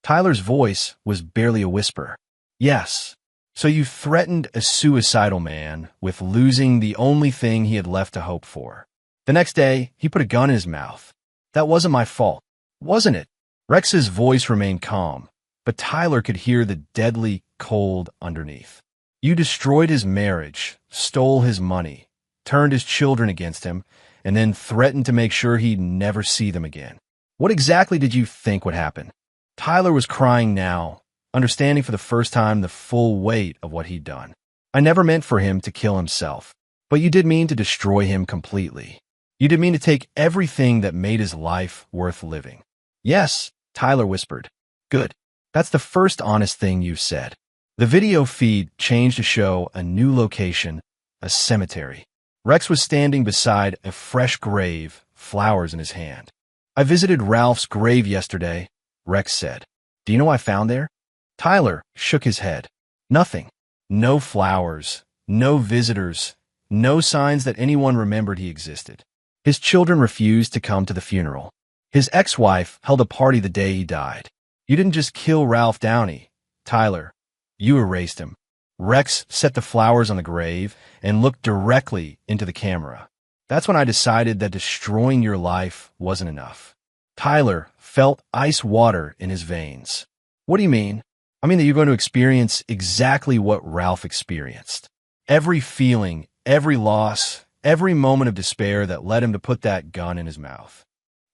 Tyler's voice was barely a whisper. Yes. So you threatened a suicidal man with losing the only thing he had left to hope for. The next day, he put a gun in his mouth. That wasn't my fault, wasn't it? Rex's voice remained calm, but Tyler could hear the deadly cold underneath. You destroyed his marriage, stole his money, turned his children against him, and then threatened to make sure he'd never see them again. What exactly did you think would happen? Tyler was crying now, understanding for the first time the full weight of what he'd done. I never meant for him to kill himself, but you did mean to destroy him completely. You did mean to take everything that made his life worth living. Yes, Tyler whispered. Good. That's the first honest thing you've said. The video feed changed to show a new location, a cemetery. Rex was standing beside a fresh grave, flowers in his hand. I visited Ralph's grave yesterday, Rex said. Do you know what I found there? Tyler shook his head. Nothing. No flowers, no visitors, no signs that anyone remembered he existed. His children refused to come to the funeral. His ex-wife held a party the day he died. You didn't just kill Ralph Downey, Tyler. You erased him. Rex set the flowers on the grave and looked directly into the camera. That's when I decided that destroying your life wasn't enough. Tyler felt ice water in his veins. What do you mean? I mean that you're going to experience exactly what Ralph experienced. Every feeling, every loss, every moment of despair that led him to put that gun in his mouth.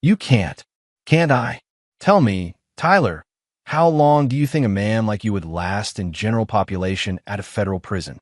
You can't. Can't I? Tell me, Tyler, how long do you think a man like you would last in general population at a federal prison?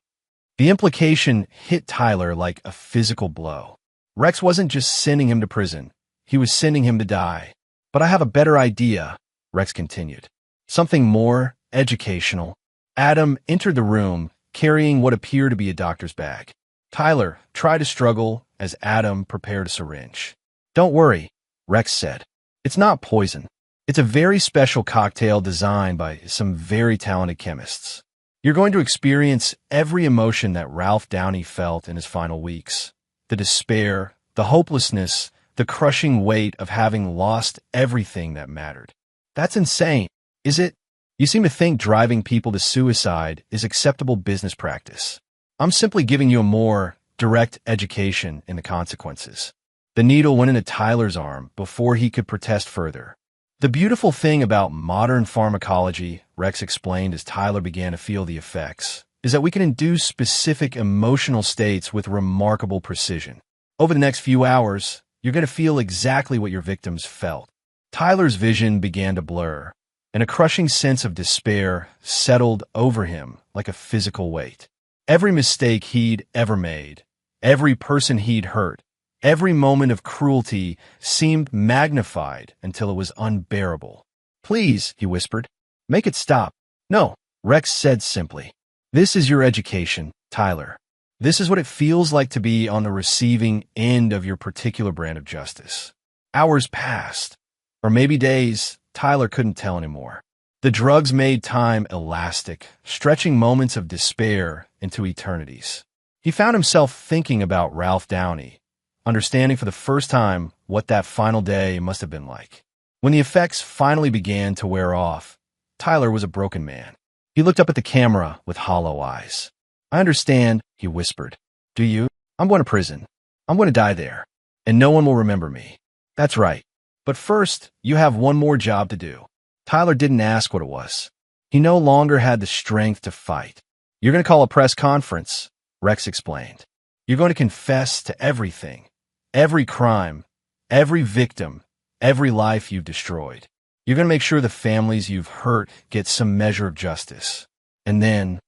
The implication hit Tyler like a physical blow. Rex wasn't just sending him to prison. He was sending him to die. But I have a better idea, Rex continued. Something more educational. Adam entered the room carrying what appeared to be a doctor's bag. Tyler tried to struggle as Adam prepared a syringe. Don't worry, Rex said. It's not poison. It's a very special cocktail designed by some very talented chemists. You're going to experience every emotion that Ralph Downey felt in his final weeks. The despair, the hopelessness, the crushing weight of having lost everything that mattered. That's insane, is it? You seem to think driving people to suicide is acceptable business practice. I'm simply giving you a more direct education in the consequences. The needle went into Tyler's arm before he could protest further. The beautiful thing about modern pharmacology, Rex explained as Tyler began to feel the effects, is that we can induce specific emotional states with remarkable precision. Over the next few hours, you're going to feel exactly what your victims felt. Tyler's vision began to blur, and a crushing sense of despair settled over him like a physical weight. Every mistake he'd ever made, every person he'd hurt, every moment of cruelty seemed magnified until it was unbearable. Please, he whispered, make it stop. No, Rex said simply. This is your education, Tyler. This is what it feels like to be on the receiving end of your particular brand of justice. Hours passed, or maybe days. Tyler couldn't tell anymore. The drugs made time elastic, stretching moments of despair into eternities. He found himself thinking about Ralph Downey, understanding for the first time what that final day must have been like. When the effects finally began to wear off, Tyler was a broken man. He looked up at the camera with hollow eyes. I understand, he whispered. Do you? I'm going to prison. I'm going to die there, and no one will remember me. That's right. But first, you have one more job to do. Tyler didn't ask what it was. He no longer had the strength to fight. You're going to call a press conference, Rex explained. You're going to confess to everything, every crime, every victim, every life you've destroyed. You're going to make sure the families you've hurt get some measure of justice. And then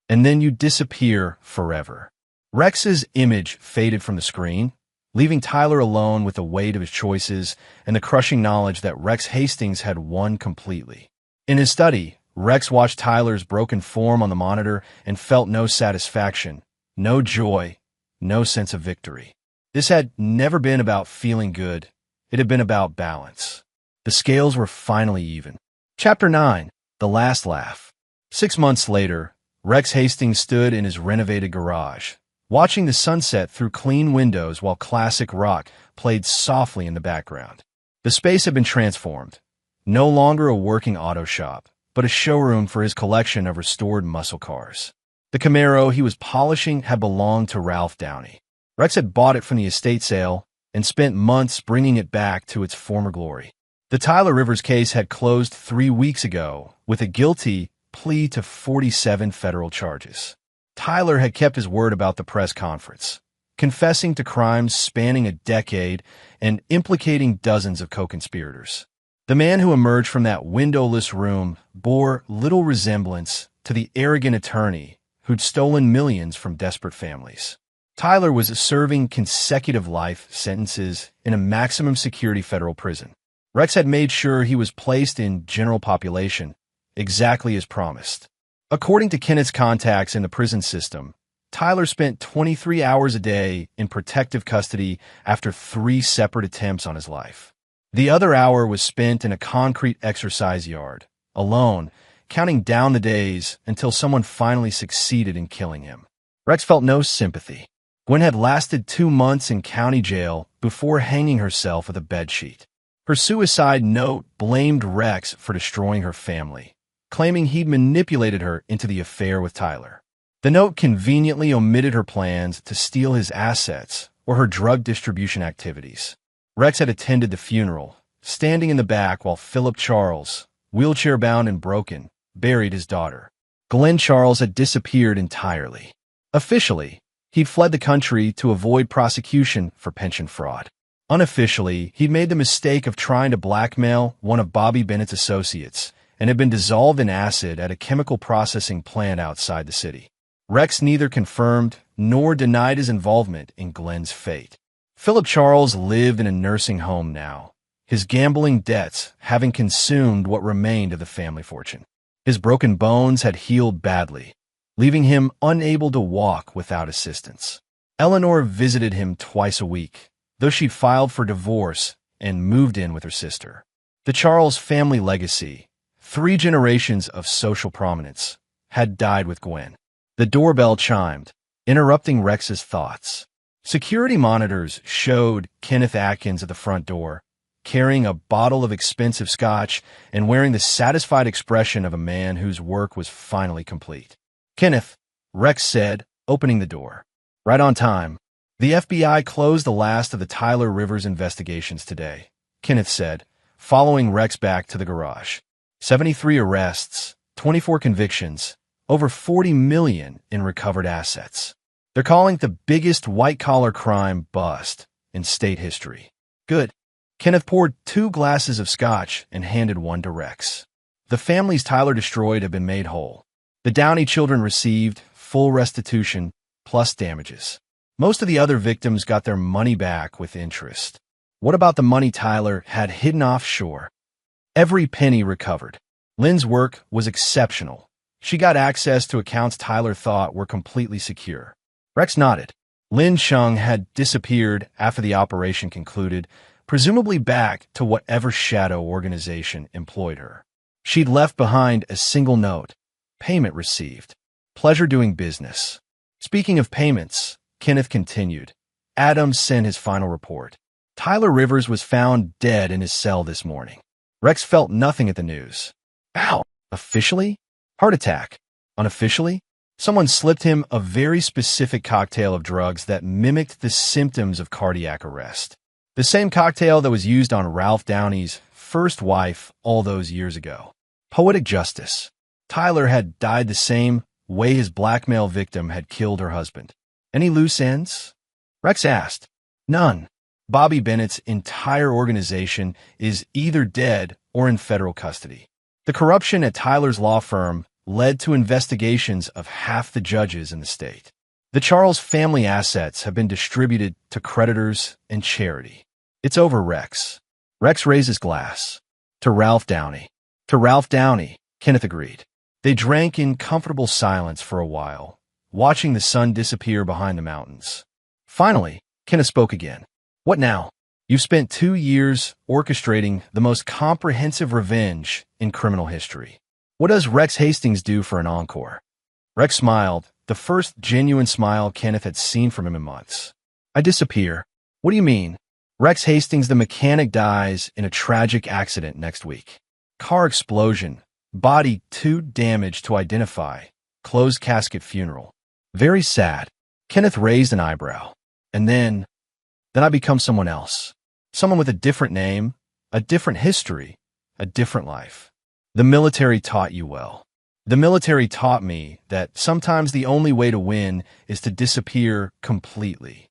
you disappear forever. Rex's image faded from the screen, leaving Tyler alone with the weight of his choices and the crushing knowledge that Rex Hastings had won completely. In his study, Rex watched Tyler's broken form on the monitor and felt no satisfaction, no joy, no sense of victory. This had never been about feeling good. It had been about balance. The scales were finally even. Chapter 9. The Last Laugh. 6 months later, Rex Hastings stood in his renovated garage, watching the sunset through clean windows while classic rock played softly in the background. The space had been transformed. No longer a working auto shop, but a showroom for his collection of restored muscle cars. The Camaro he was polishing had belonged to Ralph Downey. Rex had bought it from the estate sale and spent months bringing it back to its former glory. The Tyler Rivers case had closed 3 weeks ago with a guilty plea to 47 federal charges. Tyler had kept his word about the press conference, confessing to crimes spanning a decade and implicating dozens of co-conspirators. The man who emerged from that windowless room bore little resemblance to the arrogant attorney who'd stolen millions from desperate families. Tyler was serving consecutive life sentences in a maximum security federal prison. Rex had made sure he was placed in general population, exactly as promised. According to Kenneth's contacts in the prison system, Tyler spent 23 hours a day in protective custody after 3 separate attempts on his life. The other hour was spent in a concrete exercise yard, alone, counting down the days until someone finally succeeded in killing him. Rex felt no sympathy. Gwen had lasted 2 months in county jail before hanging herself with a bedsheet. Her suicide note blamed Rex for destroying her family, claiming he'd manipulated her into the affair with Tyler. The note conveniently omitted her plans to steal his assets or her drug distribution activities. Rex had attended the funeral, standing in the back while Philip Charles, wheelchair-bound and broken, buried his daughter. Glenn Charles had disappeared entirely. Officially, he'd fled the country to avoid prosecution for pension fraud. Unofficially, he'd made the mistake of trying to blackmail one of Bobby Bennett's associates and had been dissolved in acid at a chemical processing plant outside the city. Rex neither confirmed nor denied his involvement in Glenn's fate. Philip Charles lived in a nursing home now, his gambling debts having consumed what remained of the family fortune. His broken bones had healed badly, leaving him unable to walk without assistance. Eleanor visited him twice a week, though she'd filed for divorce and moved in with her sister. The Charles family legacy, 3 generations of social prominence, had died with Gwen. The doorbell chimed, interrupting Rex's thoughts. Security monitors showed Kenneth Atkins at the front door, carrying a bottle of expensive scotch and wearing the satisfied expression of a man whose work was finally complete. "Kenneth," Rex said, opening the door. "Right on time. The FBI closed the last of the Tyler Rivers investigations today," Kenneth said, following Rex back to the garage. 73 arrests, 24 convictions, over $40 million in recovered assets. They're calling it the biggest white-collar crime bust in state history. Good. Kenneth poured 2 glasses of scotch and handed one to Rex. The families Tyler destroyed have been made whole. The Downey children received full restitution plus damages. Most of the other victims got their money back with interest. What about the money Tyler had hidden offshore? Every penny recovered. Lynn's work was exceptional. She got access to accounts Tyler thought were completely secure. Rex nodded. Lynn Chung had disappeared after the operation concluded, presumably back to whatever shadow organization employed her. She'd left behind a single note: payment received. Pleasure doing business. Speaking of payments, Kenneth continued. Adams sent his final report. Tyler Rivers was found dead in his cell this morning. Rex felt nothing at the news. Ow! Officially? Heart attack. Unofficially? Someone slipped him a very specific cocktail of drugs that mimicked the symptoms of cardiac arrest. The same cocktail that was used on Ralph Downey's first wife all those years ago. Poetic justice. Tyler had died the same way his blackmail victim had killed her husband. Any loose ends? Rex asked. None. Bobby Bennett's entire organization is either dead or in federal custody. The corruption at Tyler's law firm led to investigations of half the judges in the state. The Charles family assets have been distributed to creditors and charity. It's over, Rex. Rex raises glass. To Ralph Downey. To Ralph Downey, Kenneth agreed. They drank in comfortable silence for a while, watching the sun disappear behind the mountains. Finally, Kenneth spoke again. What now? You've spent 2 years orchestrating the most comprehensive revenge in criminal history. What does Rex Hastings do for an encore? Rex smiled, the first genuine smile Kenneth had seen from him in months. I disappear. What do you mean? Rex Hastings, the mechanic, dies in a tragic accident next week. Car explosion. Body too damaged to identify. Closed casket funeral. Very sad. Kenneth raised an eyebrow. And then I become someone else. Someone with a different name, a different history, a different life. The military taught you well. The military taught me that sometimes the only way to win is to disappear completely.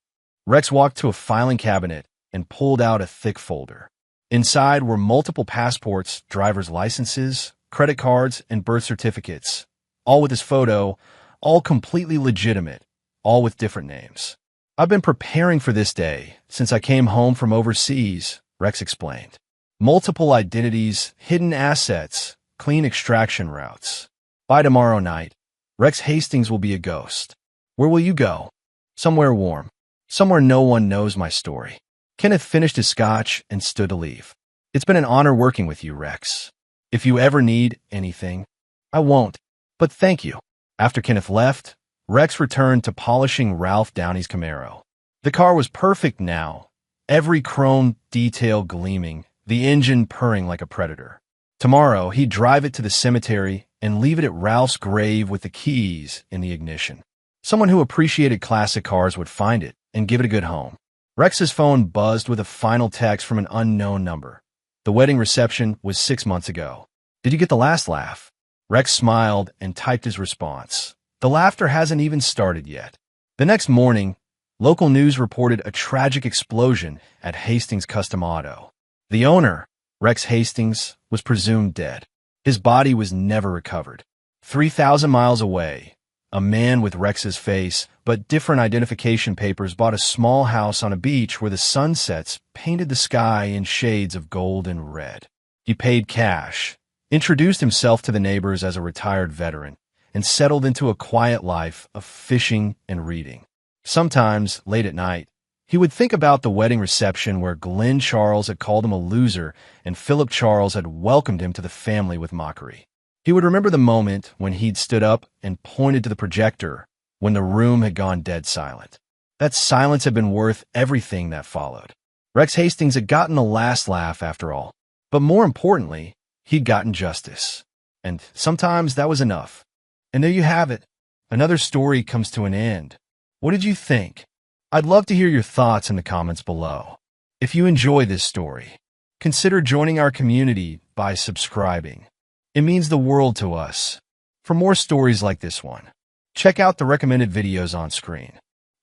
Rex walked to a filing cabinet and pulled out a thick folder. Inside were multiple passports, driver's licenses, credit cards, and birth certificates, all with his photo, all completely legitimate, all with different names. I've been preparing for this day since I came home from overseas, Rex explained. Multiple identities, hidden assets, clean extraction routes. By tomorrow night, Rex Hastings will be a ghost. Where will you go? Somewhere warm. Somewhere no one knows my story. Kenneth finished his scotch and stood to leave. It's been an honor working with you, Rex. If you ever need anything, I won't, but thank you. After Kenneth left, Rex returned to polishing Ralph Downey's Camaro. The car was perfect now, every chrome detail gleaming, the engine purring like a predator. Tomorrow, he'd drive it to the cemetery and leave it at Ralph's grave with the keys in the ignition. Someone who appreciated classic cars would find it and give it a good home. Rex's phone buzzed with a final text from an unknown number. The wedding reception was 6 months ago. Did you get the last laugh? Rex smiled and typed his response. The laughter hasn't even started yet. The next morning, local news reported a tragic explosion at Hastings Custom Auto. The owner, Rex Hastings, was presumed dead. His body was never recovered. 3,000 miles away, a man with Rex's face but different identification papers bought a small house on a beach where the sunsets painted the sky in shades of gold and red. He paid cash, introduced himself to the neighbors as a retired veteran, and settled into a quiet life of fishing and reading. Sometimes, late at night, he would think about the wedding reception where Glenn Charles had called him a loser and Philip Charles had welcomed him to the family with mockery. He would remember the moment when he'd stood up and pointed to the projector when the room had gone dead silent. That silence had been worth everything that followed. Rex Hastings had gotten the last laugh after all, but more importantly, he'd gotten justice. And sometimes that was enough. And there you have it. Another story comes to an end. What did you think? I'd love to hear your thoughts in the comments below. If you enjoy this story, consider joining our community by subscribing. It means the world to us. For more stories like this one, check out the recommended videos on screen.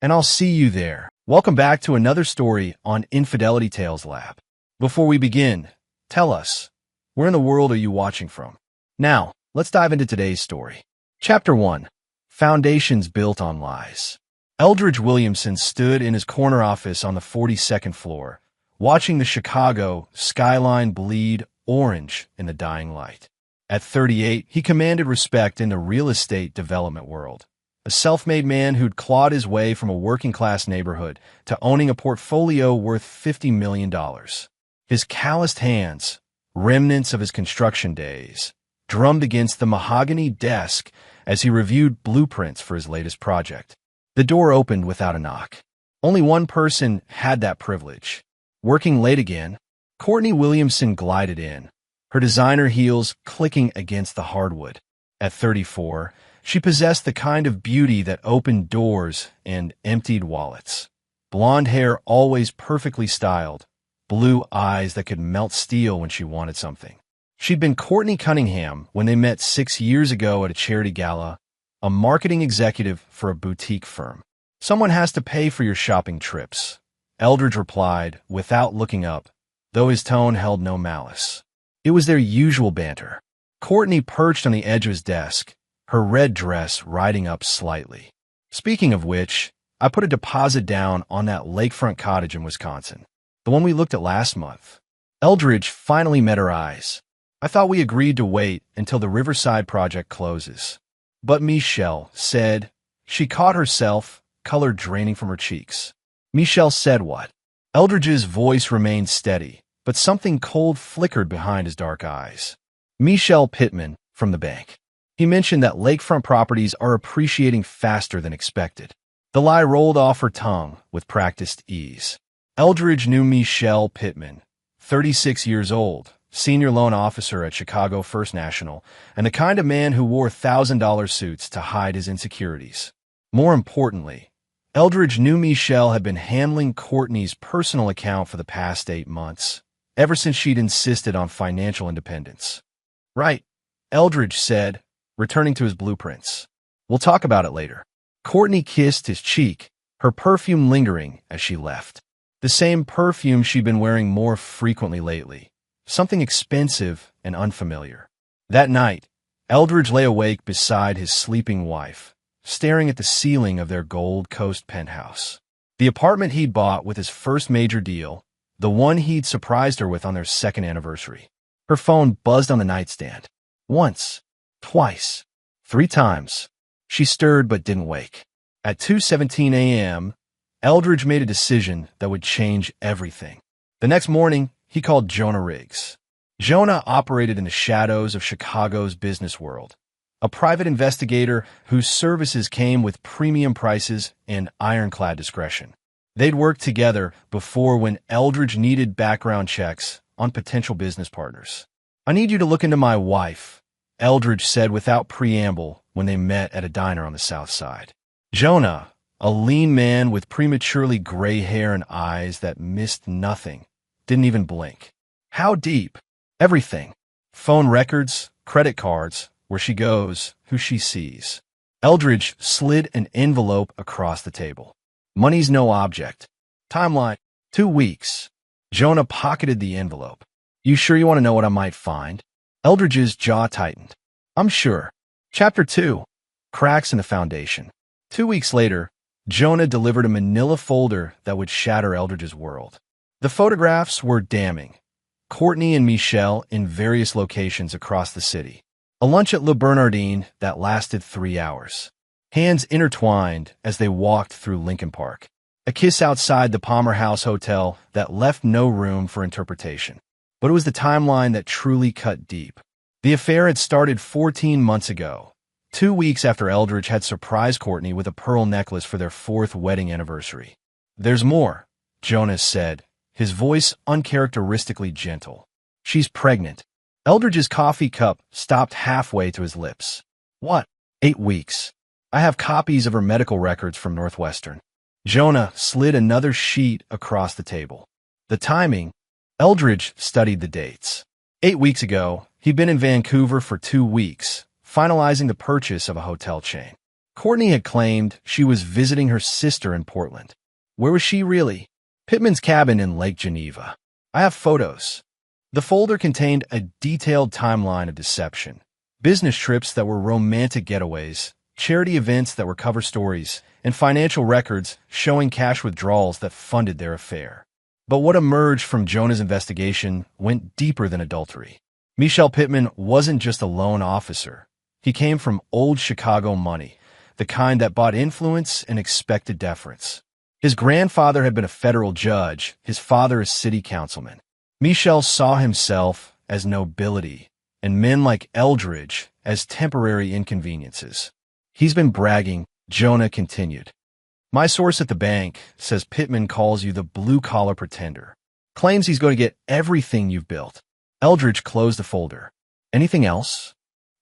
And I'll see you there. Welcome back to another story on Infidelity Tales Lab. Before we begin, tell us, where in the world are you watching from? Now, let's dive into today's story. Chapter 1. Foundations Built on Lies. Eldridge Williamson stood in his corner office on the 42nd floor, watching the Chicago skyline bleed orange in the dying light. At 38, he commanded respect in the real estate development world. A self-made man who'd clawed his way from a working-class neighborhood to owning a portfolio worth $50 million. His calloused hands, remnants of his construction days, drummed against the mahogany desk as he reviewed blueprints for his latest project. The door opened without a knock. Only one person had that privilege. Working late again, Courtney Williamson glided in, her designer heels clicking against the hardwood. At 34, she possessed the kind of beauty that opened doors and emptied wallets. Blonde hair always perfectly styled, blue eyes that could melt steel when she wanted something. She'd been Courtney Cunningham when they met 6 years ago at a charity gala, a marketing executive for a boutique firm. Someone has to pay for your shopping trips, Eldridge replied without looking up, though his tone held no malice. It was their usual banter. Courtney perched on the edge of his desk, her red dress riding up slightly. Speaking of which, I put a deposit down on that lakefront cottage in Wisconsin, the one we looked at last month. Eldridge finally met her eyes. I thought we agreed to wait until the Riverside project closes. But Michelle said, she caught herself, color draining from her cheeks. Michelle said what? Eldridge's voice remained steady, but something cold flickered behind his dark eyes. Michelle Pittman, from the bank. He mentioned that lakefront properties are appreciating faster than expected. The lie rolled off her tongue with practiced ease. Eldridge knew Michelle Pittman, 36 years old, senior loan officer at Chicago First National, and the kind of man who wore $1,000 suits to hide his insecurities. More importantly, Eldridge knew Michelle had been handling Courtney's personal account for the past 8 months, ever since she'd insisted on financial independence. Right, Eldridge said, returning to his blueprints. We'll talk about it later. Courtney kissed his cheek, her perfume lingering as she left. The same perfume she'd been wearing more frequently lately. Something expensive and unfamiliar. That night, Eldridge lay awake beside his sleeping wife, staring at the ceiling of their Gold Coast penthouse. The apartment he'd bought with his first major deal, the one he'd surprised her with on their second anniversary. Her phone buzzed on the nightstand. Once, twice, 3 times. She stirred but didn't wake. At 2:17 a.m., Eldridge made a decision that would change everything. The next morning, he called Jonah Riggs. Jonah operated in the shadows of Chicago's business world, a private investigator whose services came with premium prices and ironclad discretion. They'd worked together before when Eldridge needed background checks on potential business partners. I need you to look into my wife, Eldridge said without preamble when they met at a diner on the South Side. Jonah, a lean man with prematurely gray hair and eyes that missed nothing, didn't even blink. How deep? Everything. Phone records, credit cards, where she goes, who she sees. Eldridge slid an envelope across the table. Money's no object. Timeline, 2 weeks. Jonah pocketed the envelope. You sure you want to know what I might find? Eldridge's jaw tightened. I'm sure. Chapter 2. Cracks in the Foundation. 2 weeks later, Jonah delivered a manila folder that would shatter Eldridge's world. The photographs were damning. Courtney and Michelle in various locations across the city. A lunch at Le Bernardin that lasted 3 hours. Hands intertwined as they walked through Lincoln Park. A kiss outside the Palmer House Hotel that left no room for interpretation. But it was the timeline that truly cut deep. The affair had started 14 months ago, 2 weeks after Eldridge had surprised Courtney with a pearl necklace for their 4th wedding anniversary. There's more, Jonas said, his voice uncharacteristically gentle. She's pregnant. Eldridge's coffee cup stopped halfway to his lips. What? 8 weeks. I have copies of her medical records from Northwestern. Jonah slid another sheet across the table. The timing, Eldridge studied the dates. 8 weeks ago, he'd been in Vancouver for 2 weeks, finalizing the purchase of a hotel chain. Courtney had claimed she was visiting her sister in Portland. Where was she really? Pittman's cabin in Lake Geneva. I have photos. The folder contained a detailed timeline of deception, business trips that were romantic getaways, charity events that were cover stories, and financial records showing cash withdrawals that funded their affair. But what emerged from Jonah's investigation went deeper than adultery. Michelle Pittman wasn't just a loan officer. He came from old Chicago money, the kind that bought influence and expected deference. His grandfather had been a federal judge, his father a city councilman. Michelle saw himself as nobility, and men like Eldridge as temporary inconveniences. He's been bragging, Jonah continued. My source at the bank says Pittman calls you the blue-collar pretender. Claims he's going to get everything you've built. Eldridge closed the folder. Anything else?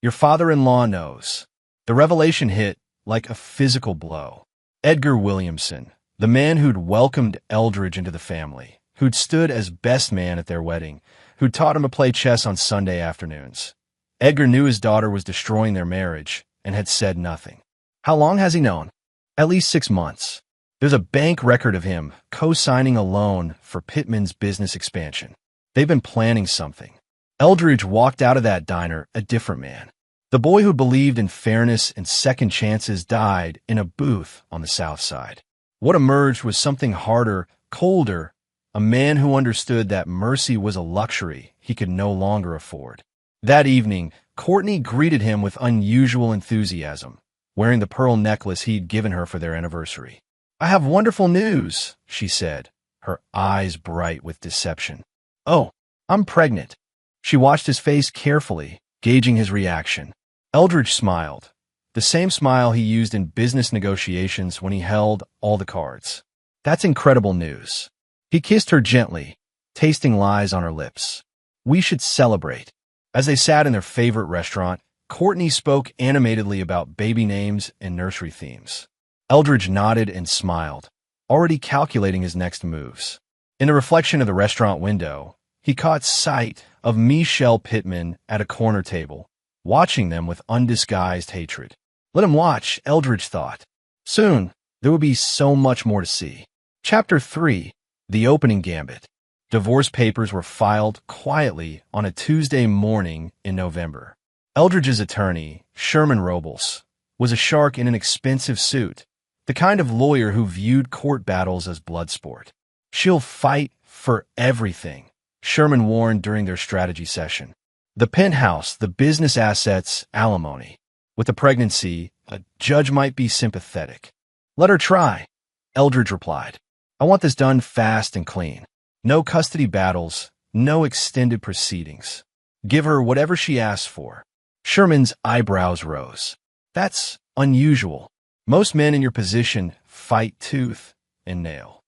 Your father-in-law knows. The revelation hit like a physical blow. Edgar Williamson, the man who'd welcomed Eldridge into the family, who'd stood as best man at their wedding, who'd taught him to play chess on Sunday afternoons. Edgar knew his daughter was destroying their marriage and had said nothing. How long has he known? At least 6 months. There's a bank record of him co-signing a loan for Pittman's business expansion. They've been planning something. Eldridge walked out of that diner a different man. The boy who believed in fairness and second chances died in a booth on the South Side. What emerged was something harder, colder, a man who understood that mercy was a luxury he could no longer afford. That evening, Courtney greeted him with unusual enthusiasm, wearing the pearl necklace he'd given her for their anniversary. "I have wonderful news," she said, her eyes bright with deception. "Oh, I'm pregnant." She watched his face carefully, gauging his reaction. Eldridge smiled, the same smile he used in business negotiations when he held all the cards. "That's incredible news." He kissed her gently, tasting lies on her lips. "We should celebrate." As they sat in their favorite restaurant, Courtney spoke animatedly about baby names and nursery themes. Eldridge nodded and smiled, already calculating his next moves. In the reflection of the restaurant window, he caught sight of Michelle Pittman at a corner table, watching them with undisguised hatred. Let him watch, Eldridge thought. Soon, there would be so much more to see. Chapter 3. The Opening Gambit. Divorce papers were filed quietly on a Tuesday morning in November. Eldridge's attorney, Sherman Robles, was a shark in an expensive suit, the kind of lawyer who viewed court battles as blood sport. "She'll fight for everything," Sherman warned during their strategy session. "The penthouse, the business assets, alimony. With the pregnancy, a judge might be sympathetic." "Let her try," Eldridge replied. "I want this done fast and clean. No custody battles, no extended proceedings. Give her whatever she asks for." Sherman's eyebrows rose. "That's unusual. Most men in your position fight tooth and nail."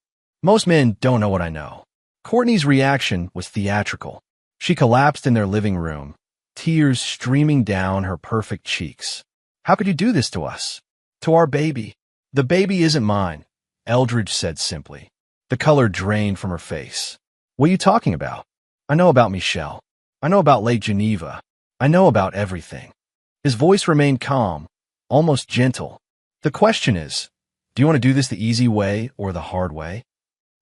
"Most men don't know what I know." Courtney's reaction was theatrical. She collapsed in their living room, tears streaming down her perfect cheeks. "How could you do this to us? To our baby?" "The baby isn't mine," Eldridge said simply. The color drained from her face. "What are you talking about?" "I know about Michelle. I know about Lake Geneva. I know about everything." His voice remained calm, almost gentle. "The question is, do you want to do this the easy way or the hard way?"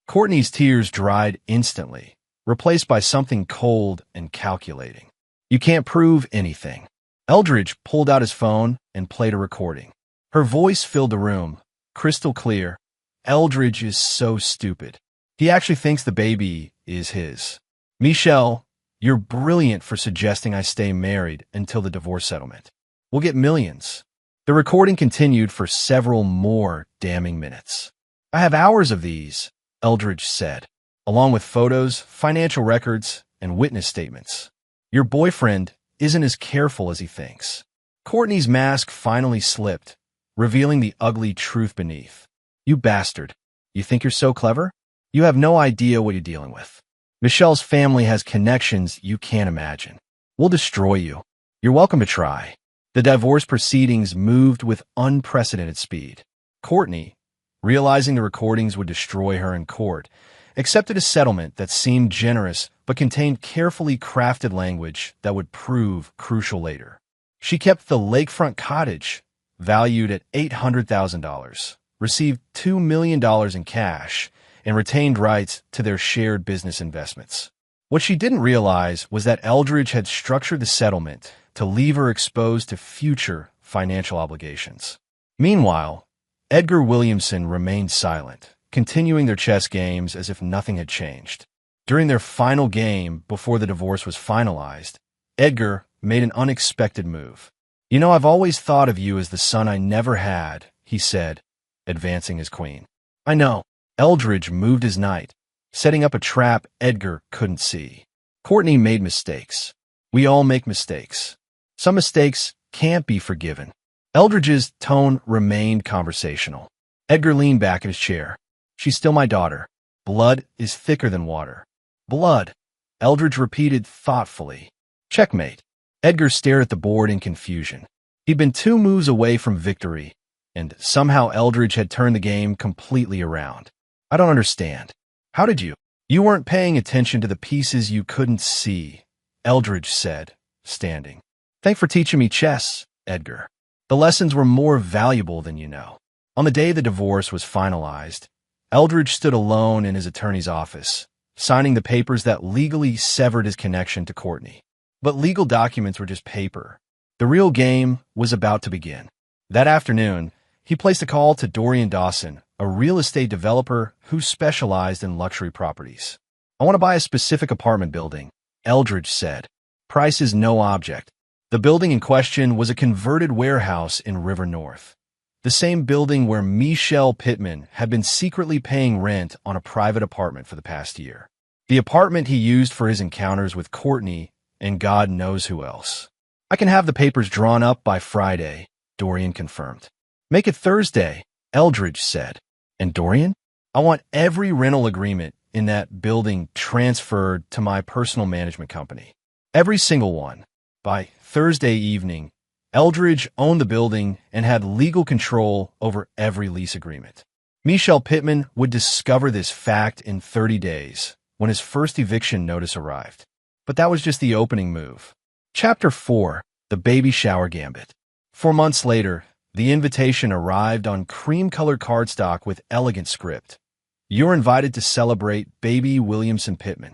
Courtney's tears dried instantly, replaced by something cold and calculating. "You can't prove anything." Eldridge pulled out his phone and played a recording. Her voice filled the room, crystal clear. "Eldridge is so stupid. He actually thinks the baby is his. Michelle, you're brilliant for suggesting I stay married until the divorce settlement. We'll get millions." The recording continued for several more damning minutes. "I have hours of these," Eldridge said, along with photos, financial records, and witness statements. "Your boyfriend isn't as careful as he thinks." Courtney's mask finally slipped, revealing the ugly truth beneath. "You bastard. You think you're so clever? You have no idea what you're dealing with. Michelle's family has connections you can't imagine. We'll destroy you. You're welcome to try." The divorce proceedings moved with unprecedented speed. Courtney, realizing the recordings would destroy her in court, accepted a settlement that seemed generous but contained carefully crafted language that would prove crucial later. She kept the lakefront cottage, valued at $800,000, received $2 million in cash, and retained rights to their shared business investments. What she didn't realize was that Eldridge had structured the settlement to leave her exposed to future financial obligations. Meanwhile, Edgar Williamson remained silent, continuing their chess games as if nothing had changed. During their final game before the divorce was finalized, Edgar made an unexpected move. "You know, I've always thought of you as the son I never had," he said, advancing his queen. "I know." Eldridge moved his knight, setting up a trap Edgar couldn't see. Courtney made mistakes. We all make mistakes. Some mistakes can't be forgiven. Eldridge's tone remained conversational. Edgar leaned back in his chair. "She's still my daughter. Blood is thicker than water." "Blood," Eldridge repeated thoughtfully. "Checkmate." Edgar stared at the board in confusion. He'd been 2 moves away from victory, and somehow Eldridge had turned the game completely around. "I don't understand. How did you?" "You weren't paying attention to the pieces you couldn't see," Eldridge said, standing. "Thanks for teaching me chess, Edgar. The lessons were more valuable than you know." On the day the divorce was finalized, Eldridge stood alone in his attorney's office, signing the papers that legally severed his connection to Courtney. But legal documents were just paper. The real game was about to begin. That afternoon, he placed a call to Dorian Dawson, a real estate developer who specialized in luxury properties. "I want to buy a specific apartment building," Eldridge said. "Price is no object." The building in question was a converted warehouse in River North, the same building where Michelle Pittman had been secretly paying rent on a private apartment for the past year. The apartment he used for his encounters with Courtney and God knows who else. "I can have the papers drawn up by Friday," Dorian confirmed. "Make it Thursday," Eldridge said. "And Dorian? I want every rental agreement in that building transferred to my personal management company. Every single one." By Thursday evening, Eldridge owned the building and had legal control over every lease agreement. Michelle Pittman would discover this fact in 30 days, when his first eviction notice arrived. But that was just the opening move. Chapter 4: The Baby Shower Gambit. 4 months later, the invitation arrived on cream-colored cardstock with elegant script. "You're invited to celebrate baby Williamson Pittman."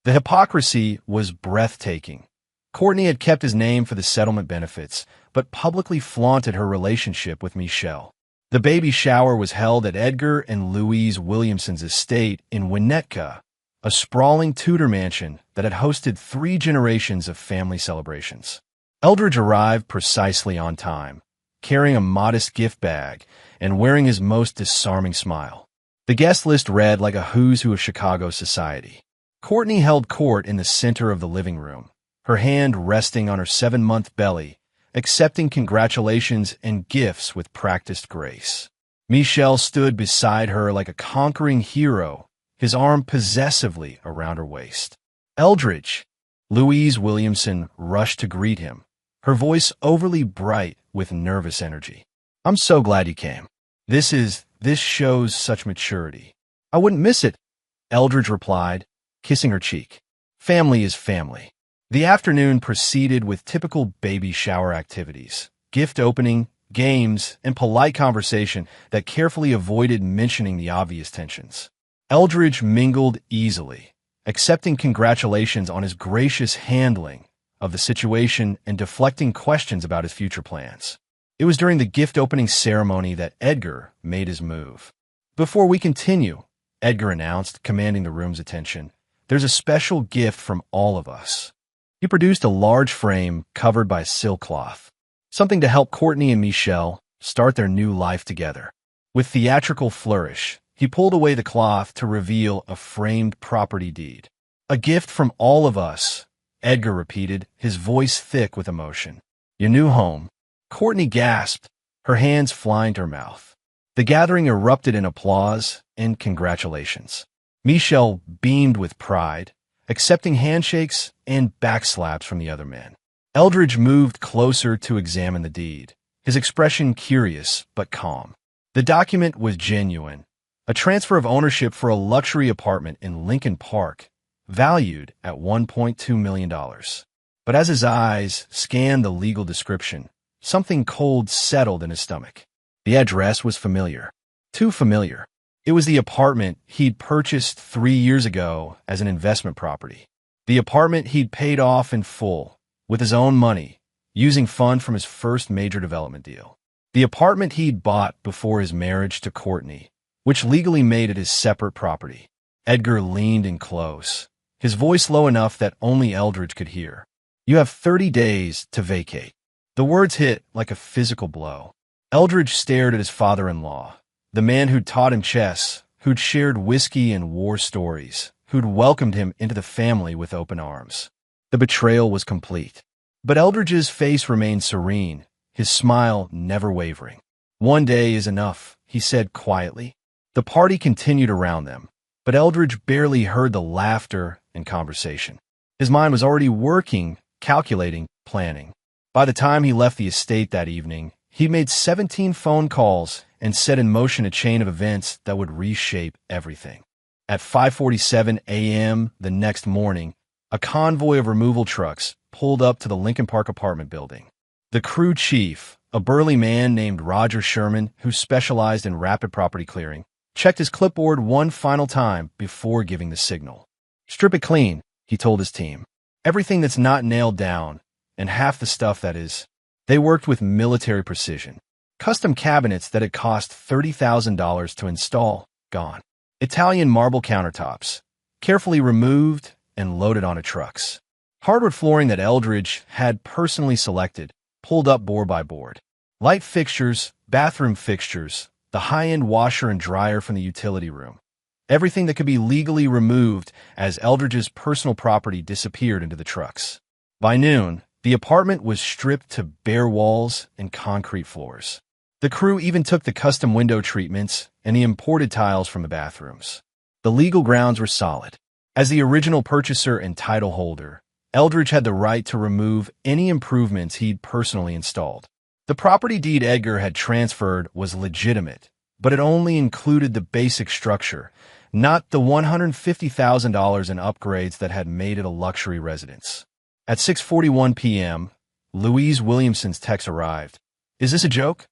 The hypocrisy was breathtaking. Courtney had kept his name for the settlement benefits, but publicly flaunted her relationship with Michelle. The baby shower was held at Edgar and Louise Williamson's estate in Winnetka, a sprawling Tudor mansion that had hosted 3 generations of family celebrations. Eldridge arrived precisely on time, carrying a modest gift bag and wearing his most disarming smile. The guest list read like a who's who of Chicago society. Courtney held court in the center of the living room, her hand resting on her 7-month belly, accepting congratulations and gifts with practiced grace. Michelle stood beside her like a conquering hero, his arm possessively around her waist. "Eldridge!" Louise Williamson rushed to greet him, her voice overly bright with nervous energy. "I'm so glad you came. This shows such maturity." "I wouldn't miss it," Eldridge replied, kissing her cheek. Family is family. The afternoon proceeded with typical baby shower activities, gift opening, games, and polite conversation that carefully avoided mentioning the obvious tensions. Eldridge mingled easily, accepting congratulations on his gracious handling of the situation and deflecting questions about his future plans. It was during the gift opening ceremony that Edgar made his move. "Before we continue," Edgar announced, commanding the room's attention, "there's a special gift from all of us." He produced a large frame covered by silk cloth, something to help Courtney and Michelle start their new life together. With theatrical flourish, he pulled away the cloth to reveal a framed property deed. "A gift from all of us," Edgar repeated, his voice thick with emotion. "Your new home." Courtney gasped, her hands flying to her mouth. The gathering erupted in applause and congratulations. Michelle beamed with pride, accepting handshakes and backslaps from the other men. Eldridge moved closer to examine the deed, his expression curious but calm. The document was genuine, a transfer of ownership for a luxury apartment in Lincoln Park, valued at $1.2 million. But as his eyes scanned the legal description, something cold settled in his stomach. The address was familiar. Too familiar. It was the apartment he'd purchased 3 years ago as an investment property. The apartment he'd paid off in full, with his own money, using funds from his first major development deal. The apartment he'd bought before his marriage to Courtney, which legally made it his separate property. Edgar leaned in close, his voice low enough that only Eldridge could hear. "You have 30 days to vacate." The words hit like a physical blow. Eldridge stared at his father-in-law, the man who'd taught him chess, who'd shared whiskey and war stories, who'd welcomed him into the family with open arms. The betrayal was complete. But Eldridge's face remained serene, his smile never wavering. "One day is enough," he said quietly. The party continued around them, but Eldridge barely heard the laughter and conversation. His mind was already working, calculating, planning. By the time he left the estate that evening, he made 17 phone calls and set in motion a chain of events that would reshape everything. At 5:47 a.m. the next morning, a convoy of removal trucks pulled up to the Lincoln Park apartment building. The crew chief, a burly man named Roger Sherman, who specialized in rapid property clearing, checked his clipboard one final time before giving the signal. "Strip it clean," he told his team. Everything that's not nailed down, and half the stuff that is. They worked with military precision. Custom cabinets that had cost $30,000 to install, gone. Italian marble countertops, carefully removed and loaded onto trucks. Hardwood flooring that Eldridge had personally selected, pulled up board by board. Light fixtures, bathroom fixtures, the high-end washer and dryer from the utility room. Everything that could be legally removed as Eldridge's personal property disappeared into the trucks. By noon, the apartment was stripped to bare walls and concrete floors. The crew even took the custom window treatments and the imported tiles from the bathrooms. The legal grounds were solid. As the original purchaser and title holder, Eldridge had the right to remove any improvements he'd personally installed. The property deed Edgar had transferred was legitimate, but it only included the basic structure, not the $150,000 in upgrades that had made it a luxury residence. At 6:41 p.m., Louise Williamson's text arrived. "Is this a joke?"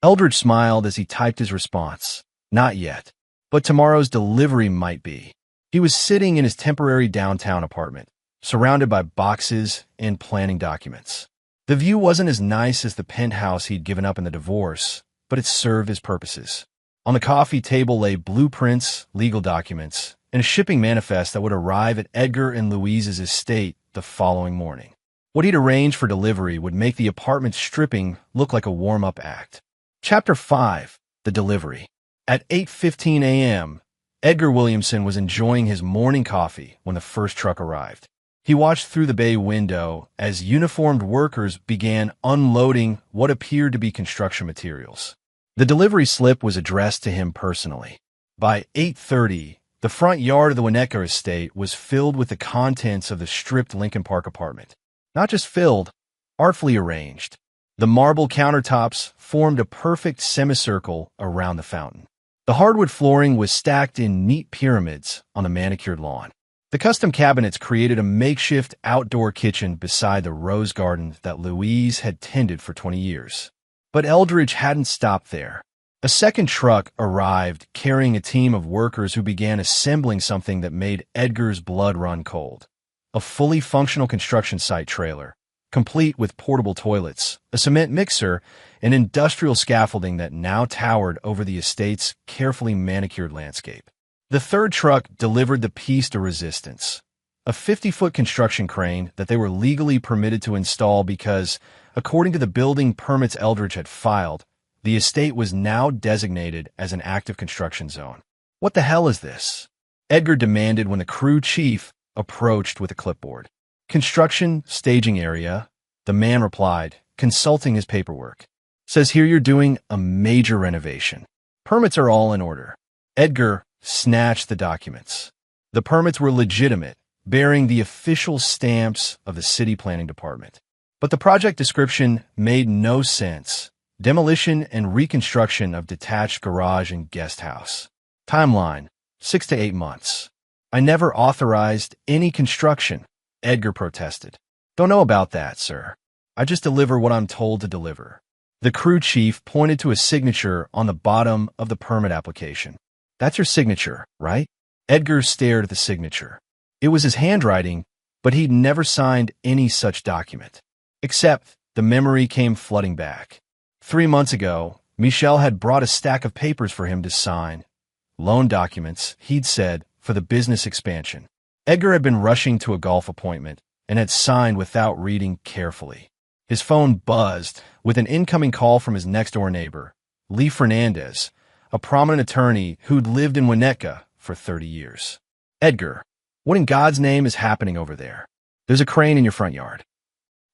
Eldridge smiled as he typed his response. "Not yet, but tomorrow's delivery might be." He was sitting in his temporary downtown apartment, surrounded by boxes and planning documents. The view wasn't as nice as the penthouse he'd given up in the divorce, but it served his purposes. On the coffee table lay blueprints, legal documents, and a shipping manifest that would arrive at Edgar and Louise's estate the following morning. What he'd arranged for delivery would make the apartment stripping look like a warm-up act. Chapter 5. The Delivery. At 8:15 a.m., Edgar Williamson was enjoying his morning coffee when the first truck arrived. He watched through the bay window as uniformed workers began unloading what appeared to be construction materials. The delivery slip was addressed to him personally. By 8:30, the front yard of the Winnetka estate was filled with the contents of the stripped Lincoln Park apartment. Not just filled, artfully arranged. The marble countertops formed a perfect semicircle around the fountain. The hardwood flooring was stacked in neat pyramids on the manicured lawn. The custom cabinets created a makeshift outdoor kitchen beside the rose garden that Louise had tended for 20 years. But Eldridge hadn't stopped there. A second truck arrived carrying a team of workers who began assembling something that made Edgar's blood run cold. A fully functional construction site trailer, complete with portable toilets, a cement mixer, and industrial scaffolding that now towered over the estate's carefully manicured landscape. The third truck delivered the piece de resistance, a 50-foot construction crane that they were legally permitted to install because, according to the building permits Eldridge had filed, the estate was now designated as an active construction zone. "What the hell is this?" Edgar demanded when the crew chief approached with a clipboard. "Construction staging area," the man replied, consulting his paperwork. "Says here you're doing a major renovation. Permits are all in order." Edgar snatched the documents. The permits were legitimate, bearing the official stamps of the city planning department. But the project description made no sense. Demolition and reconstruction of detached garage and guest house. Timeline, 6 to 8 months. "I never authorized any construction," Edgar protested. "Don't know about that, sir. I just deliver what I'm told to deliver." The crew chief pointed to a signature on the bottom of the permit application. "That's your signature, right?" Edgar stared at the signature. It was his handwriting, but he'd never signed any such document. Except the memory came flooding back. 3 months ago, Michelle had brought a stack of papers for him to sign. Loan documents, he'd said, for the business expansion. Edgar had been rushing to a golf appointment and had signed without reading carefully. His phone buzzed with an incoming call from his next-door neighbor, Lee Fernandez, a prominent attorney who'd lived in Winnetka for 30 years. "Edgar, what in God's name is happening over there? There's a crane in your front yard."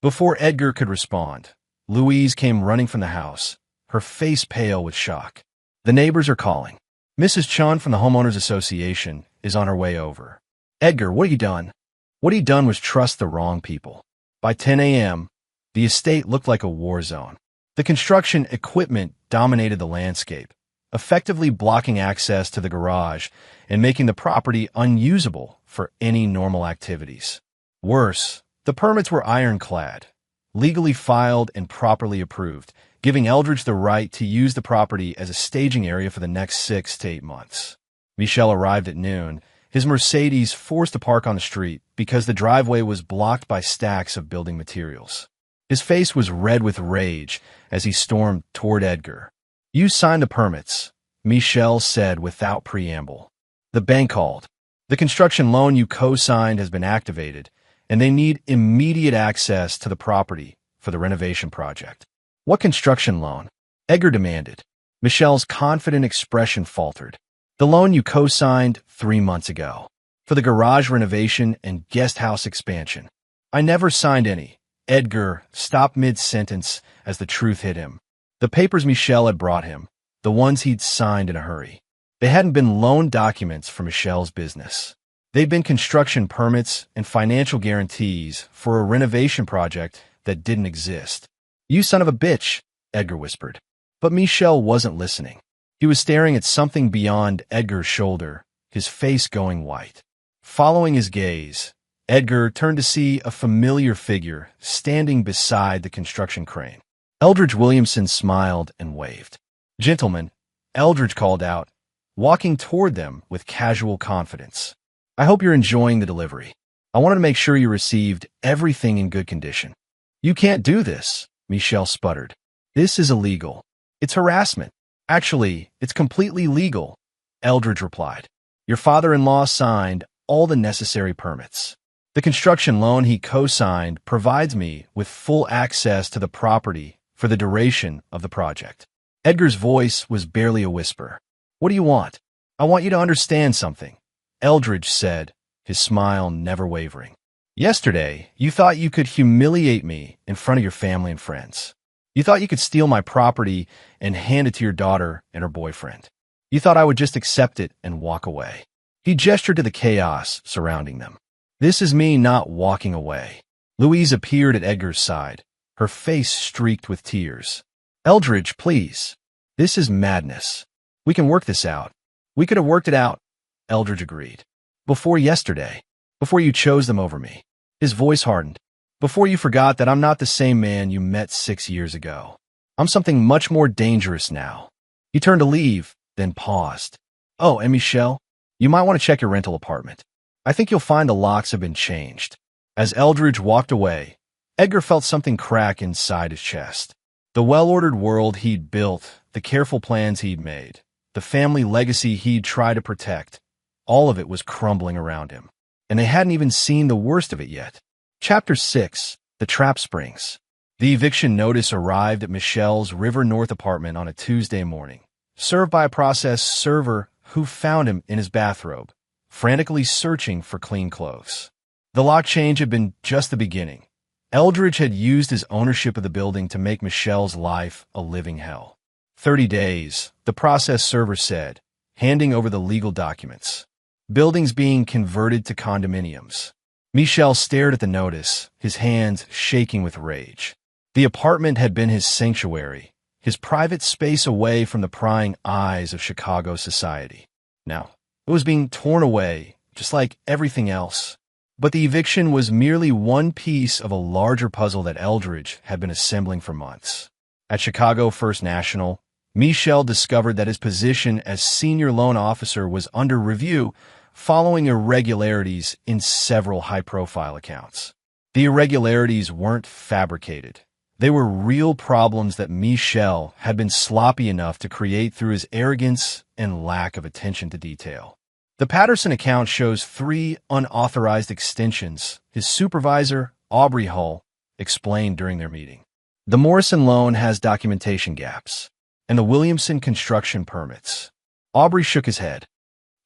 Before Edgar could respond, Louise came running from the house, her face pale with shock. "The neighbors are calling. Mrs. Chun from the Homeowners Association is on her way over." "Edgar, what have you done?" What he'd done was trust the wrong people. By 10 a.m., the estate looked like a war zone. The construction equipment dominated the landscape, effectively blocking access to the garage and making the property unusable for any normal activities. Worse, the permits were ironclad, legally filed and properly approved, giving Eldridge the right to use the property as a staging area for the next 6 to 8 months. Michelle arrived at noon, his Mercedes forced to park on the street because the driveway was blocked by stacks of building materials. His face was red with rage as he stormed toward Edgar. "You signed the permits," Michel said without preamble. "The bank called. The construction loan you co-signed has been activated, and they need immediate access to the property for the renovation project." "What construction loan?" Edgar demanded. Michel's confident expression faltered. "The loan you co-signed 3 months ago. For the garage renovation and guest house expansion." "I never signed any." Edgar stopped mid-sentence as the truth hit him. The papers Michel had brought him, the ones he'd signed in a hurry. They hadn't been loan documents for Michel's business. They'd been construction permits and financial guarantees for a renovation project that didn't exist. "You son of a bitch," Edgar whispered. But Michel wasn't listening. He was staring at something beyond Edgar's shoulder, his face going white. Following his gaze, Edgar turned to see a familiar figure standing beside the construction crane. Eldridge Williamson smiled and waved. "Gentlemen," Eldridge called out, walking toward them with casual confidence. "I hope you're enjoying the delivery. I wanted to make sure you received everything in good condition." "You can't do this," Michel sputtered. "This is illegal. It's harassment." "Actually, it's completely legal," Eldridge replied. "Your father-in-law signed all the necessary permits. The construction loan he co-signed provides me with full access to the property for the duration of the project." Edgar's voice was barely a whisper. "What do you want?" "I want you to understand something," Eldridge said, his smile never wavering. "Yesterday, you thought you could humiliate me in front of your family and friends. You thought you could steal my property and hand it to your daughter and her boyfriend. You thought I would just accept it and walk away." He gestured to the chaos surrounding them. "This is me not walking away." Louise appeared at Edgar's side, her face streaked with tears. "Eldridge, please. This is madness. We can work this out." "We could have worked it out," Eldridge agreed. "Before yesterday. Before you chose them over me." His voice hardened. "Before you forgot that I'm not the same man you met 6 years ago. I'm something much more dangerous now." He turned to leave, then paused. "Oh, and Michel, you might want to check your rental apartment. I think you'll find the locks have been changed." As Eldridge walked away, Edgar felt something crack inside his chest. The well-ordered world he'd built, the careful plans he'd made, the family legacy he'd tried to protect, all of it was crumbling around him. And they hadn't even seen the worst of it yet. Chapter 6. The Trap Springs. The eviction notice arrived at Michel's River North apartment on a Tuesday morning, served by a process server who found him in his bathrobe, frantically searching for clean clothes. The lock change had been just the beginning. Eldridge had used his ownership of the building to make Michel's life a living hell. 30 days, the process server said, handing over the legal documents. Buildings being converted to condominiums. Michel stared at the notice, his hands shaking with rage. The apartment had been his sanctuary, his private space away from the prying eyes of Chicago society. Now, it was being torn away, just like everything else. But the eviction was merely one piece of a larger puzzle that Eldridge had been assembling for months. At Chicago First National, Michel discovered that his position as senior loan officer was under review following irregularities in several high-profile accounts. The irregularities weren't fabricated. They were real problems that Michel had been sloppy enough to create through his arrogance and lack of attention to detail. The Patterson account shows 3 unauthorized extensions, his supervisor, Aubrey Hull, explained during their meeting. The Morrison loan has documentation gaps, and the Williamson construction permits. Aubrey shook his head.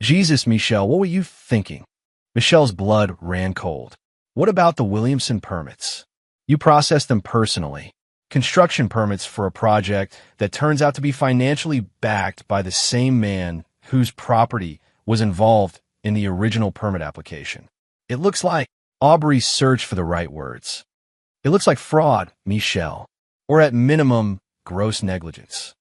"Jesus, Michel, what were you thinking?" Michel's blood ran cold. "What about the Williamson permits? You processed them personally. Construction permits for a project that turns out to be financially backed by the same man whose property was involved in the original permit application. It looks like—" Aubrey searched for the right words. "It looks like fraud, Michel, or at minimum, gross negligence."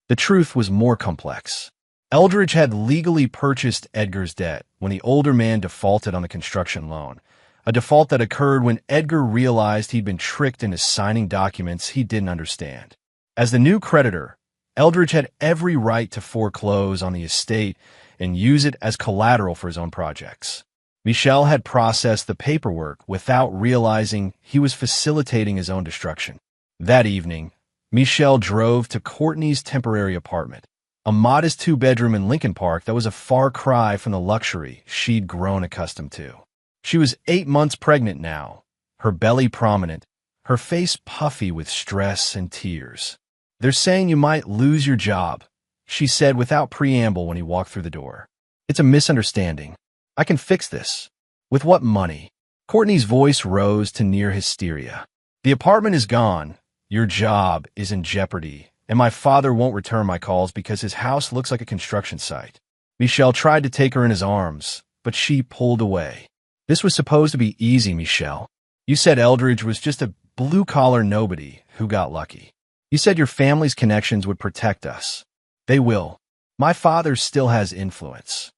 The truth was more complex. Eldridge had legally purchased Edgar's debt when the older man defaulted on the construction loan, a default that occurred when Edgar realized he'd been tricked into signing documents he didn't understand. As the new creditor, Eldridge had every right to foreclose on the estate and use it as collateral for his own projects. Michel had processed the paperwork without realizing he was facilitating his own destruction. That evening, Michel drove to Courtney's temporary apartment, a modest two-bedroom in Lincoln Park that was a far cry from the luxury she'd grown accustomed to. She was 8 months pregnant now, her belly prominent, her face puffy with stress and tears. "They're saying you might lose your job," she said without preamble when he walked through the door. "It's a misunderstanding. I can fix this." "With what money?" Courtney's voice rose to near hysteria. "The apartment is gone. Your job is in jeopardy, and my father won't return my calls because his house looks like a construction site." Michel tried to take her in his arms, but she pulled away. "This was supposed to be easy, Michel. You said Eldridge was just a blue-collar nobody who got lucky. You said your family's connections would protect us. They will. My father still has influence.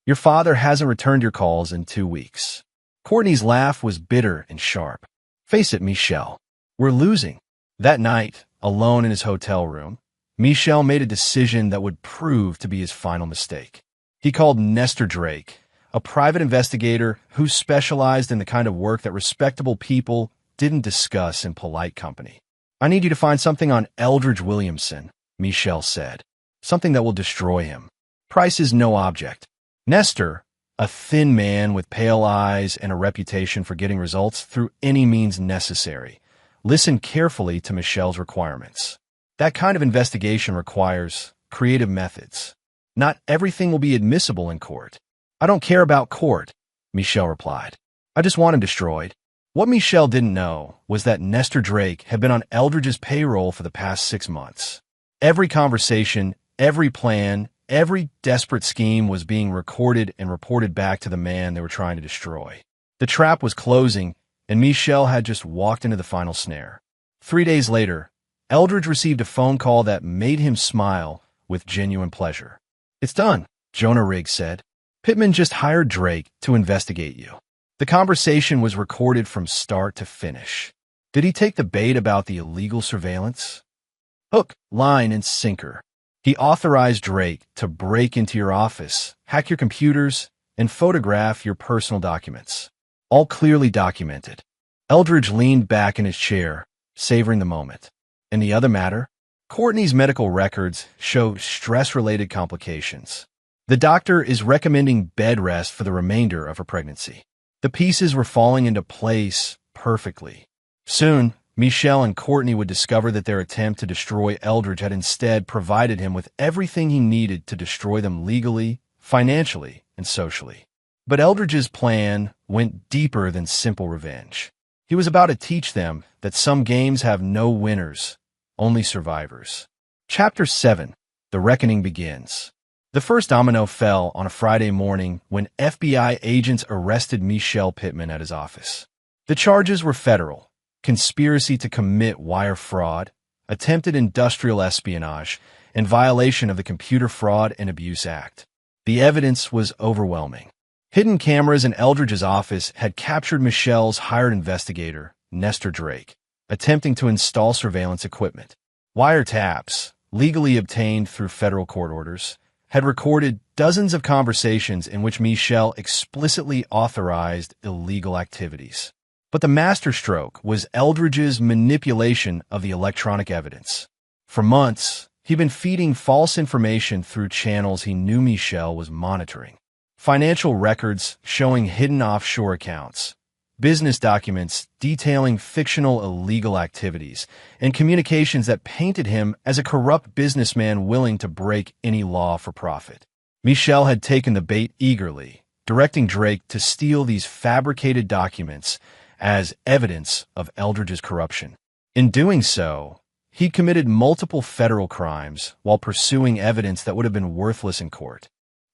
Your father hasn't returned your calls in 2 weeks." Courtney's laugh was bitter and sharp. "Face it, Michel. We're losing." That night, alone in his hotel room, Michel made a decision that would prove to be his final mistake. He called Nestor Drake, a private investigator who specialized in the kind of work that respectable people didn't discuss in polite company. "I need you to find something on Eldridge Williamson," Michel said. "Something that will destroy him. Price is no object." Nestor, a thin man with pale eyes and a reputation for getting results through any means necessary, listened carefully to Michel's requirements. "That kind of investigation requires creative methods. Not everything will be admissible in court." "I don't care about court," Michel replied. "I just want him destroyed." What Michel didn't know was that Nestor Drake had been on Eldridge's payroll for the past 6 months. Every conversation, every plan, every desperate scheme was being recorded and reported back to the man they were trying to destroy. The trap was closing, and Michel had just walked into the final snare. 3 days later, Eldridge received a phone call that made him smile with genuine pleasure. "It's done," Jonah Riggs said. "Pittman just hired Drake to investigate you." The conversation was recorded from start to finish. Did he take the bait about the illegal surveillance? Hook, line, and sinker. He authorized Drake to break into your office, hack your computers, and photograph your personal documents. All clearly documented. Eldridge leaned back in his chair, savoring the moment. And the other matter? Courtney's medical records show stress-related complications. The doctor is recommending bed rest for the remainder of her pregnancy. The pieces were falling into place perfectly. Soon, Michel and Courtney would discover that their attempt to destroy Eldridge had instead provided him with everything he needed to destroy them legally, financially, and socially. But Eldridge's plan went deeper than simple revenge. He was about to teach them that some games have no winners, only survivors. Chapter 7. The Reckoning Begins. The first domino fell on a Friday morning when FBI agents arrested Michel Pittman at his office. The charges were federal: conspiracy to commit wire fraud, attempted industrial espionage, and violation of the Computer Fraud and Abuse Act. The evidence was overwhelming. Hidden cameras in Eldridge's office had captured Michel's hired investigator, Nestor Drake, attempting to install surveillance equipment. Wiretaps, legally obtained through federal court orders, had recorded dozens of conversations in which Michel explicitly authorized illegal activities. But the masterstroke was Eldridge's manipulation of the electronic evidence. For months, he'd been feeding false information through channels he knew Michel was monitoring. Financial records showing hidden offshore accounts, business documents detailing fictional illegal activities, and communications that painted him as a corrupt businessman willing to break any law for profit. Michel had taken the bait eagerly, directing Drake to steal these fabricated documents as evidence of Eldridge's corruption. In doing so, he committed multiple federal crimes while pursuing evidence that would have been worthless in court.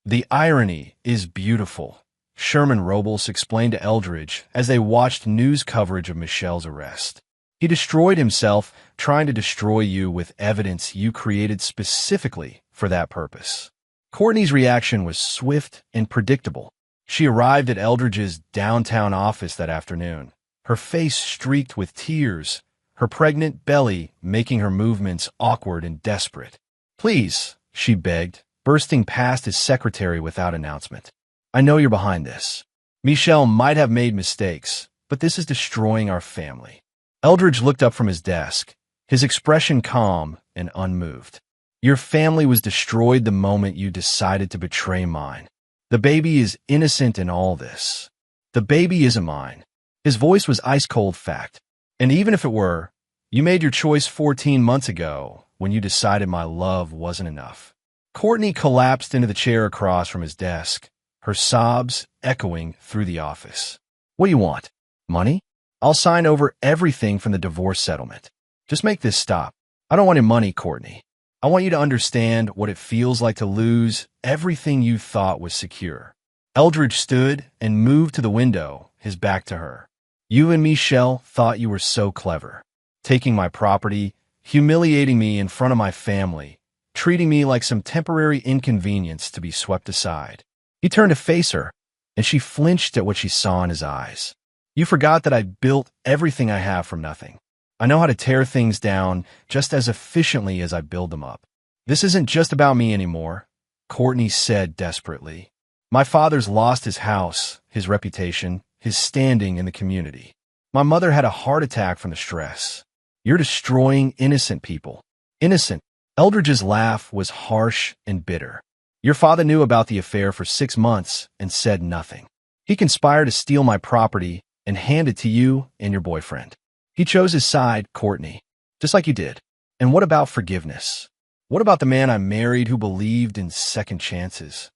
"The irony is beautiful," Sherman Robles explained to Eldridge as they watched news coverage of Michel's arrest. "He destroyed himself trying to destroy you with evidence you created specifically for that purpose." Courtney's reaction was swift and predictable. She arrived at Eldridge's downtown office that afternoon, her face streaked with tears, her pregnant belly making her movements awkward and desperate. Please, she begged, bursting past his secretary without announcement. I know you're behind this. Michelle might have made mistakes, but this is destroying our family. Eldridge looked up from his desk, his expression calm and unmoved. Your family was destroyed the moment you decided to betray mine. The baby is innocent in all this. The baby isn't mine. His voice was ice-cold fact. And even if it were, you made your choice 14 months ago when you decided my love wasn't enough. Courtney collapsed into the chair across from his desk, her sobs echoing through the office. What do you want? Money? I'll sign over everything from the divorce settlement. Just make this stop. I don't want your money, Courtney. I want you to understand what it feels like to lose everything you thought was secure. Eldridge stood and moved to the window, his back to her. You and Michelle thought you were so clever, taking my property, humiliating me in front of my family, treating me like some temporary inconvenience to be swept aside. He turned to face her, and she flinched at what she saw in his eyes. You forgot that I built everything I have from nothing. I know how to tear things down just as efficiently as I build them up. This isn't just about me anymore, Courtney said desperately. My father's lost his house, his reputation, his standing in the community. My mother had a heart attack from the stress. You're destroying innocent people. Innocent. Eldridge's laugh was harsh and bitter. Your father knew about the affair for 6 months and said nothing. He conspired to steal my property and hand it to you and your boyfriend. He chose his side, Courtney, just like you did. And what about forgiveness? What about the man I married who believed in second chances?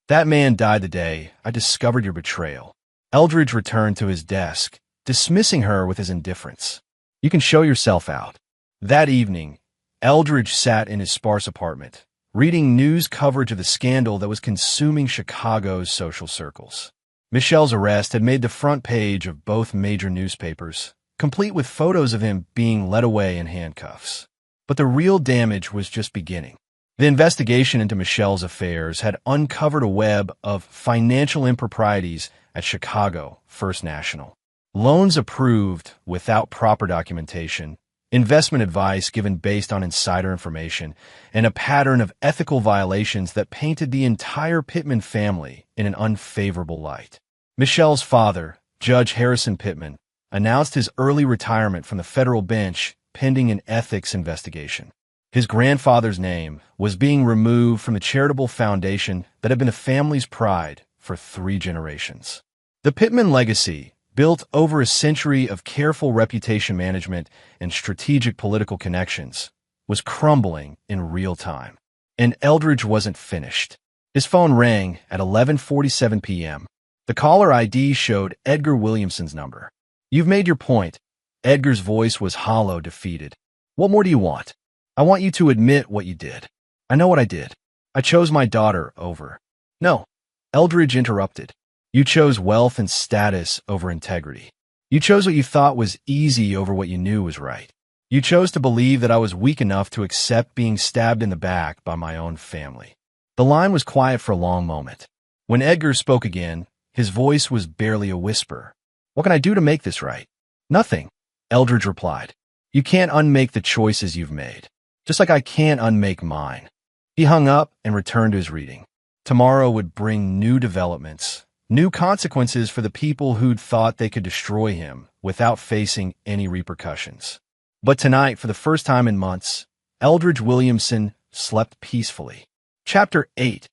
That man died the day I discovered your betrayal. Eldridge returned to his desk, dismissing her with his indifference. You can show yourself out. That evening, Eldridge sat in his sparse apartment, reading news coverage of the scandal that was consuming Chicago's social circles. Michelle's arrest had made the front page of both major newspapers, complete with photos of him being led away in handcuffs. But the real damage was just beginning. The investigation into Michelle's affairs had uncovered a web of financial improprieties at Chicago First National. Loans approved without proper documentation, investment advice given based on insider information, and a pattern of ethical violations that painted the entire Pittman family in an unfavorable light. Michelle's father, Judge Harrison Pittman, announced his early retirement from the federal bench pending an ethics investigation. His grandfather's name was being removed from the charitable foundation that had been the family's pride for 3 generations. The Pittman legacy, built over a century of careful reputation management and strategic political connections, was crumbling in real time. And Eldridge wasn't finished. His phone rang at 11:47 p.m. The caller ID showed Edgar Williamson's number. You've made your point. Edgar's voice was hollow, defeated. What more do you want? I want you to admit what you did. I know what I did. I chose my daughter over. No, Eldridge interrupted. You chose wealth and status over integrity. You chose what you thought was easy over what you knew was right. You chose to believe that I was weak enough to accept being stabbed in the back by my own family. The line was quiet for a long moment. When Edgar spoke again, his voice was barely a whisper. What can I do to make this right? Nothing, Eldridge replied. You can't unmake the choices you've made, just like I can't unmake mine. He hung up and returned to his reading. Tomorrow would bring new developments, new consequences for the people who'd thought they could destroy him without facing any repercussions. But tonight, for the first time in months, Eldridge Williamson slept peacefully. Chapter 8.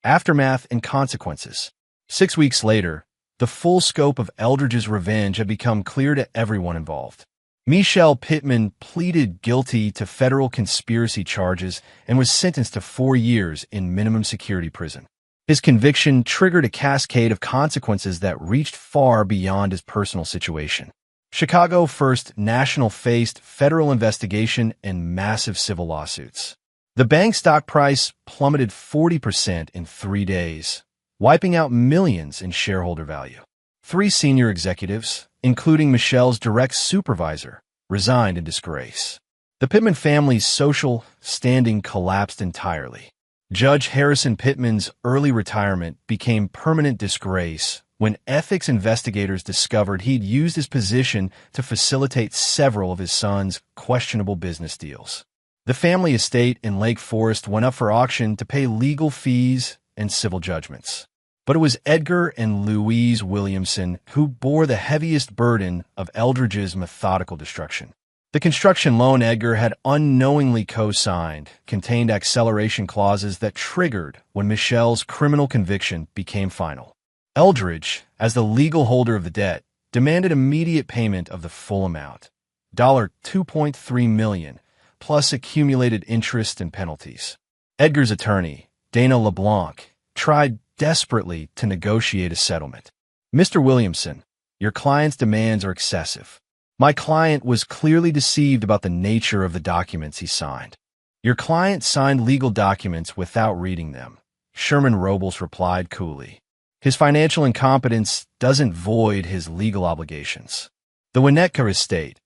Aftermath and Consequences. 6 weeks later, the full scope of Eldridge's revenge had become clear to everyone involved. Michelle Pittman pleaded guilty to federal conspiracy charges and was sentenced to 4 years in minimum security prison. His conviction triggered a cascade of consequences that reached far beyond his personal situation. Chicago First National faced federal investigation and massive civil lawsuits. The bank's stock price plummeted 40% in 3 days, wiping out millions in shareholder value. 3 senior executives, including Michelle's direct supervisor, resigned in disgrace. The Pittman family's social standing collapsed entirely. Judge Harrison Pittman's early retirement became permanent disgrace when ethics investigators discovered he'd used his position to facilitate several of his son's questionable business deals. The family estate in Lake Forest went up for auction to pay legal fees and civil judgments. But it was Edgar and Louise Williamson who bore the heaviest burden of Eldridge's methodical destruction. The construction loan Edgar had unknowingly co-signed contained acceleration clauses that triggered when Michelle's criminal conviction became final. Eldridge, as the legal holder of the debt, demanded immediate payment of the full amount, $2.3 million, plus accumulated interest and penalties. Edgar's attorney, Dana LeBlanc, tried desperately to negotiate a settlement. "Mr. Williamson, your client's demands are excessive. My client was clearly deceived about the nature of the documents he signed." "Your client signed legal documents without reading them," Sherman Robles replied coolly. "His financial incompetence doesn't void his legal obligations." The Winnetka estate,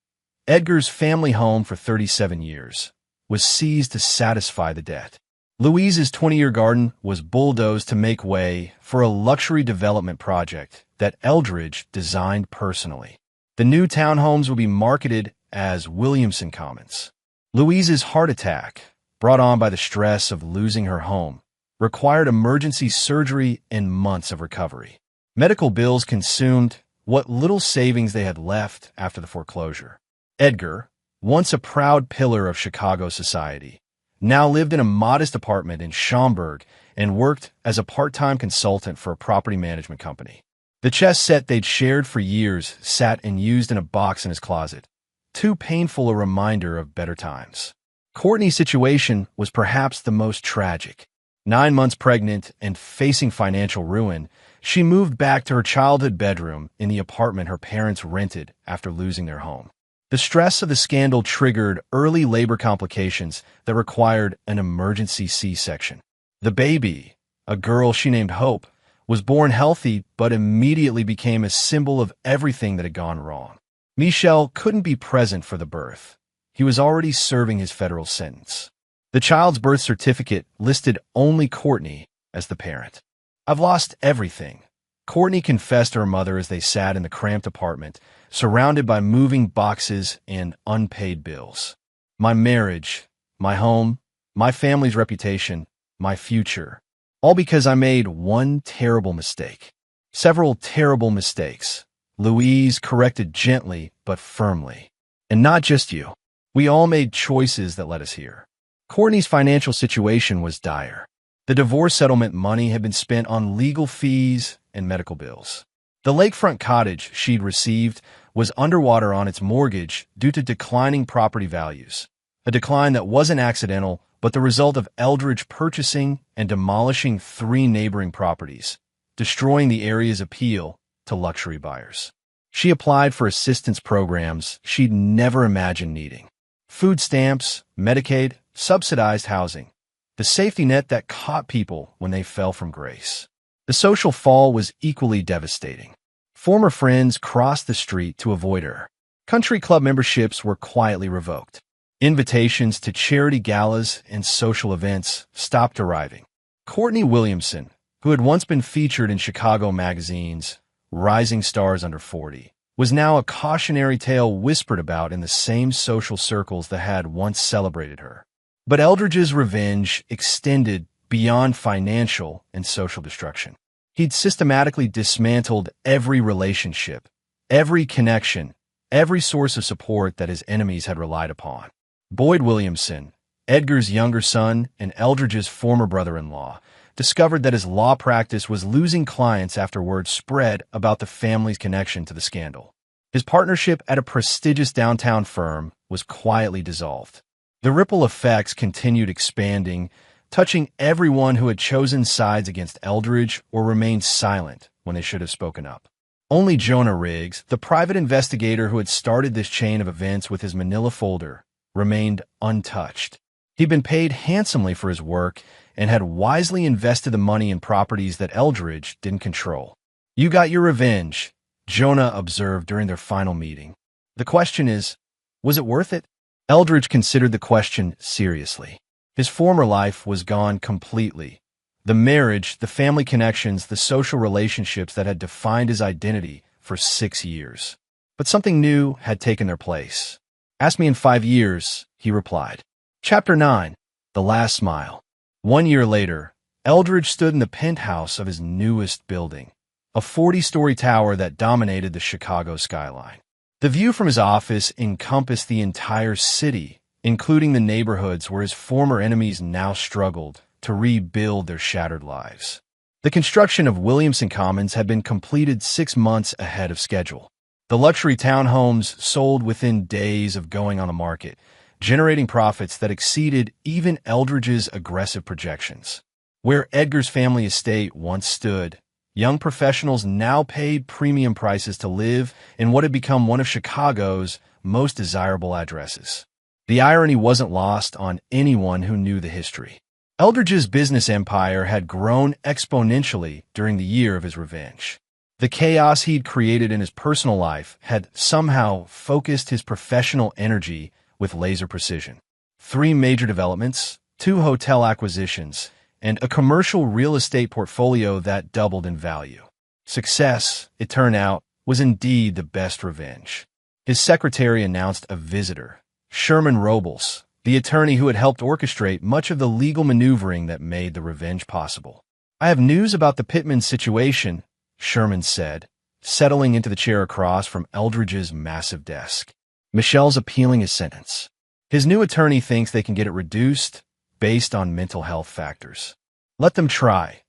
Edgar's family home for 37 years, was seized to satisfy the debt. Louise's 20-year garden was bulldozed to make way for a luxury development project that Eldridge designed personally. The new townhomes will be marketed as Williamson Commons. Louise's heart attack, brought on by the stress of losing her home, required emergency surgery and months of recovery. Medical bills consumed what little savings they had left after the foreclosure. Edgar, once a proud pillar of Chicago society, now lived in a modest apartment in Schaumburg and worked as a part-time consultant for a property management company. The chess set they'd shared for years sat and used in a box in his closet, too painful a reminder of better times. Courtney's situation was perhaps the most tragic. 9 months pregnant and facing financial ruin, she moved back to her childhood bedroom in the apartment her parents rented after losing their home. The stress of the scandal triggered early labor complications that required an emergency C-section. The baby, a girl she named Hope, was born healthy but immediately became a symbol of everything that had gone wrong. Michel couldn't be present for the birth. He was already serving his federal sentence. The child's birth certificate listed only Courtney as the parent. "I've lost everything," Courtney confessed to her mother as they sat in the cramped apartment, surrounded by moving boxes and unpaid bills. "My marriage, my home, my family's reputation, my future. All because I made one terrible mistake." "Several terrible mistakes," Louise corrected gently but firmly. "And not just you. We all made choices that led us here." Courtney's financial situation was dire. The divorce settlement money had been spent on legal fees and medical bills. The lakefront cottage she'd received was underwater on its mortgage due to declining property values, a decline that wasn't accidental but the result of Eldridge purchasing and demolishing 3 neighboring properties, destroying the area's appeal to luxury buyers. She applied for assistance programs she'd never imagined needing. Food stamps, Medicaid, subsidized housing, the safety net that caught people when they fell from grace. The social fall was equally devastating. Former friends crossed the street to avoid her. Country club memberships were quietly revoked. Invitations to charity galas and social events stopped arriving. Courtney Williamson, who had once been featured in Chicago magazines, Rising Stars Under 40, was now a cautionary tale whispered about in the same social circles that had once celebrated her. But Eldridge's revenge extended beyond financial and social destruction. He'd systematically dismantled every relationship, every connection, every source of support that his enemies had relied upon. Boyd Williamson, Edgar's younger son and Eldridge's former brother-in-law, discovered that his law practice was losing clients after word spread about the family's connection to the scandal. His partnership at a prestigious downtown firm was quietly dissolved. The ripple effects continued expanding, touching everyone who had chosen sides against Eldridge or remained silent when they should have spoken up. Only Jonah Riggs, the private investigator who had started this chain of events with his manila folder, remained untouched. He'd been paid handsomely for his work and had wisely invested the money in properties that Eldridge didn't control. "You got your revenge," Jonah observed during their final meeting. "The question is, was it worth it?" Eldridge considered the question seriously. His former life was gone completely. The marriage, the family connections, the social relationships that had defined his identity for 6 years. But something new had taken their place. "Ask me in 5 years," he replied. Chapter 9. The Last Smile. 1 year later, Eldridge stood in the penthouse of his newest building, a 40-story tower that dominated the Chicago skyline. The view from his office encompassed the entire city, including the neighborhoods where his former enemies now struggled to rebuild their shattered lives. The construction of Williamson Commons had been completed 6 months ahead of schedule. The luxury townhomes sold within days of going on the market, generating profits that exceeded even Eldridge's aggressive projections. Where Edgar's family estate once stood, young professionals now paid premium prices to live in what had become one of Chicago's most desirable addresses. The irony wasn't lost on anyone who knew the history. Eldridge's business empire had grown exponentially during the year of his revenge. The chaos he'd created in his personal life had somehow focused his professional energy with laser precision. 3 major developments, 2 hotel acquisitions, and a commercial real estate portfolio that doubled in value. Success, it turned out, was indeed the best revenge. His secretary announced a visitor, Sherman Robles, the attorney who had helped orchestrate much of the legal maneuvering that made the revenge possible. "I have news about the Pittman situation," Sherman said, settling into the chair across from Eldridge's massive desk. "Michelle's appealing his sentence. His new attorney thinks they can get it reduced based on mental health factors." "Let them try,"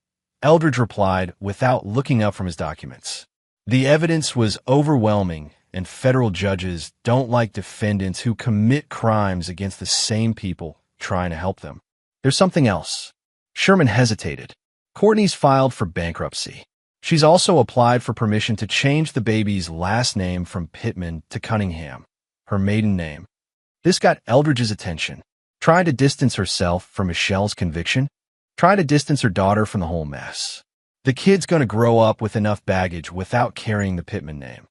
Eldridge replied without looking up from his documents. The evidence was overwhelming, and federal judges don't like defendants who commit crimes against the same people trying to help them. "There's something else." Sherman hesitated. "Courtney's filed for bankruptcy. She's also applied for permission to change the baby's last name from Pittman to Cunningham, her maiden name." This got Eldridge's attention. Trying to distance herself from Michelle's conviction, trying to distance her daughter from the whole mess. The kid's going to grow up with enough baggage without carrying the Pittman name.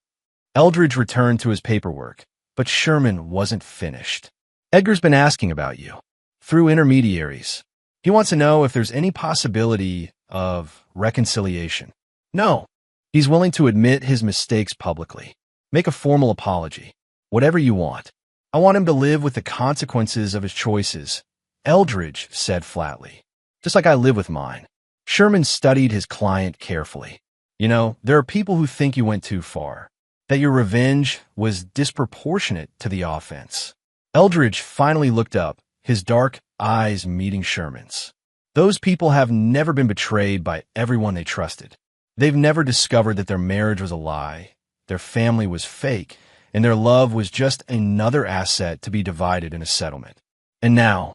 Eldridge returned to his paperwork, but Sherman wasn't finished. "Edgar's been asking about you, through intermediaries. He wants to know if there's any possibility of reconciliation." "No." "He's willing to admit his mistakes publicly. Make a formal apology. Whatever you want. I want him to live with the consequences of his choices," Eldridge said flatly. "Just like I live with mine." Sherman studied his client carefully. "You know, there are people who think you went too far, that your revenge was disproportionate to the offense." Eldridge finally looked up, his dark eyes meeting Sherman's. "Those people have never been betrayed by everyone they trusted. They've never discovered that their marriage was a lie, their family was fake, and their love was just another asset to be divided in a settlement. And now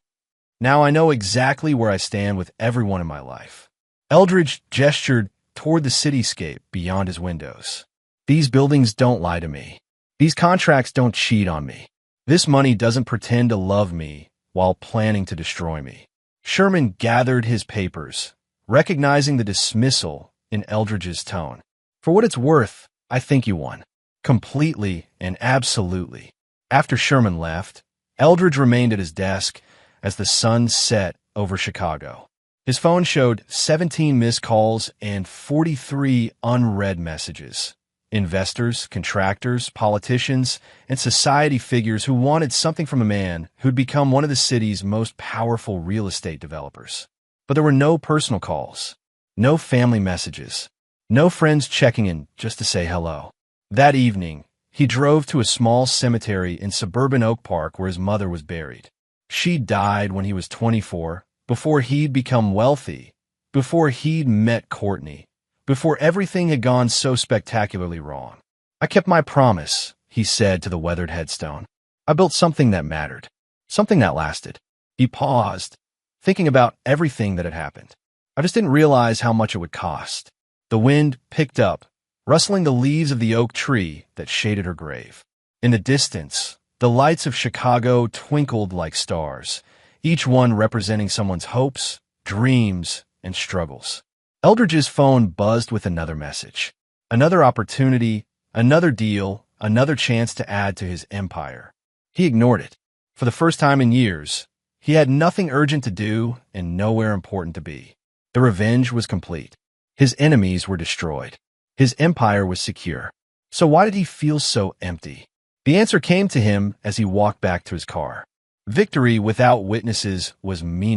I know exactly where I stand with everyone in my life." Eldridge gestured toward the cityscape beyond his windows. "These buildings don't lie to me. These contracts don't cheat on me. This money doesn't pretend to love me while planning to destroy me." Sherman gathered his papers, recognizing the dismissal in Eldridge's tone. "For what it's worth, I think you won. Completely and absolutely." After Sherman left, Eldridge remained at his desk as the sun set over Chicago. His phone showed 17 missed calls and 43 unread messages. Investors, contractors, politicians, and society figures who wanted something from a man who'd become one of the city's most powerful real estate developers. But there were no personal calls, no family messages, no friends checking in just to say hello. That evening, he drove to a small cemetery in suburban Oak Park where his mother was buried. She died when he was 24, before he'd become wealthy, before he'd met Courtney, before everything had gone so spectacularly wrong. "I kept my promise," he said to the weathered headstone. "I built something that mattered, something that lasted." He paused, thinking about everything that had happened. "I just didn't realize how much it would cost." The wind picked up, rustling the leaves of the oak tree that shaded her grave. In the distance, the lights of Chicago twinkled like stars, each one representing someone's hopes, dreams, and struggles. Eldridge's phone buzzed with another message. Another opportunity, another deal, another chance to add to his empire. He ignored it. For the first time in years, he had nothing urgent to do and nowhere important to be. The revenge was complete. His enemies were destroyed. His empire was secure. So why did he feel so empty? The answer came to him as he walked back to his car. Victory without witnesses was meaningless.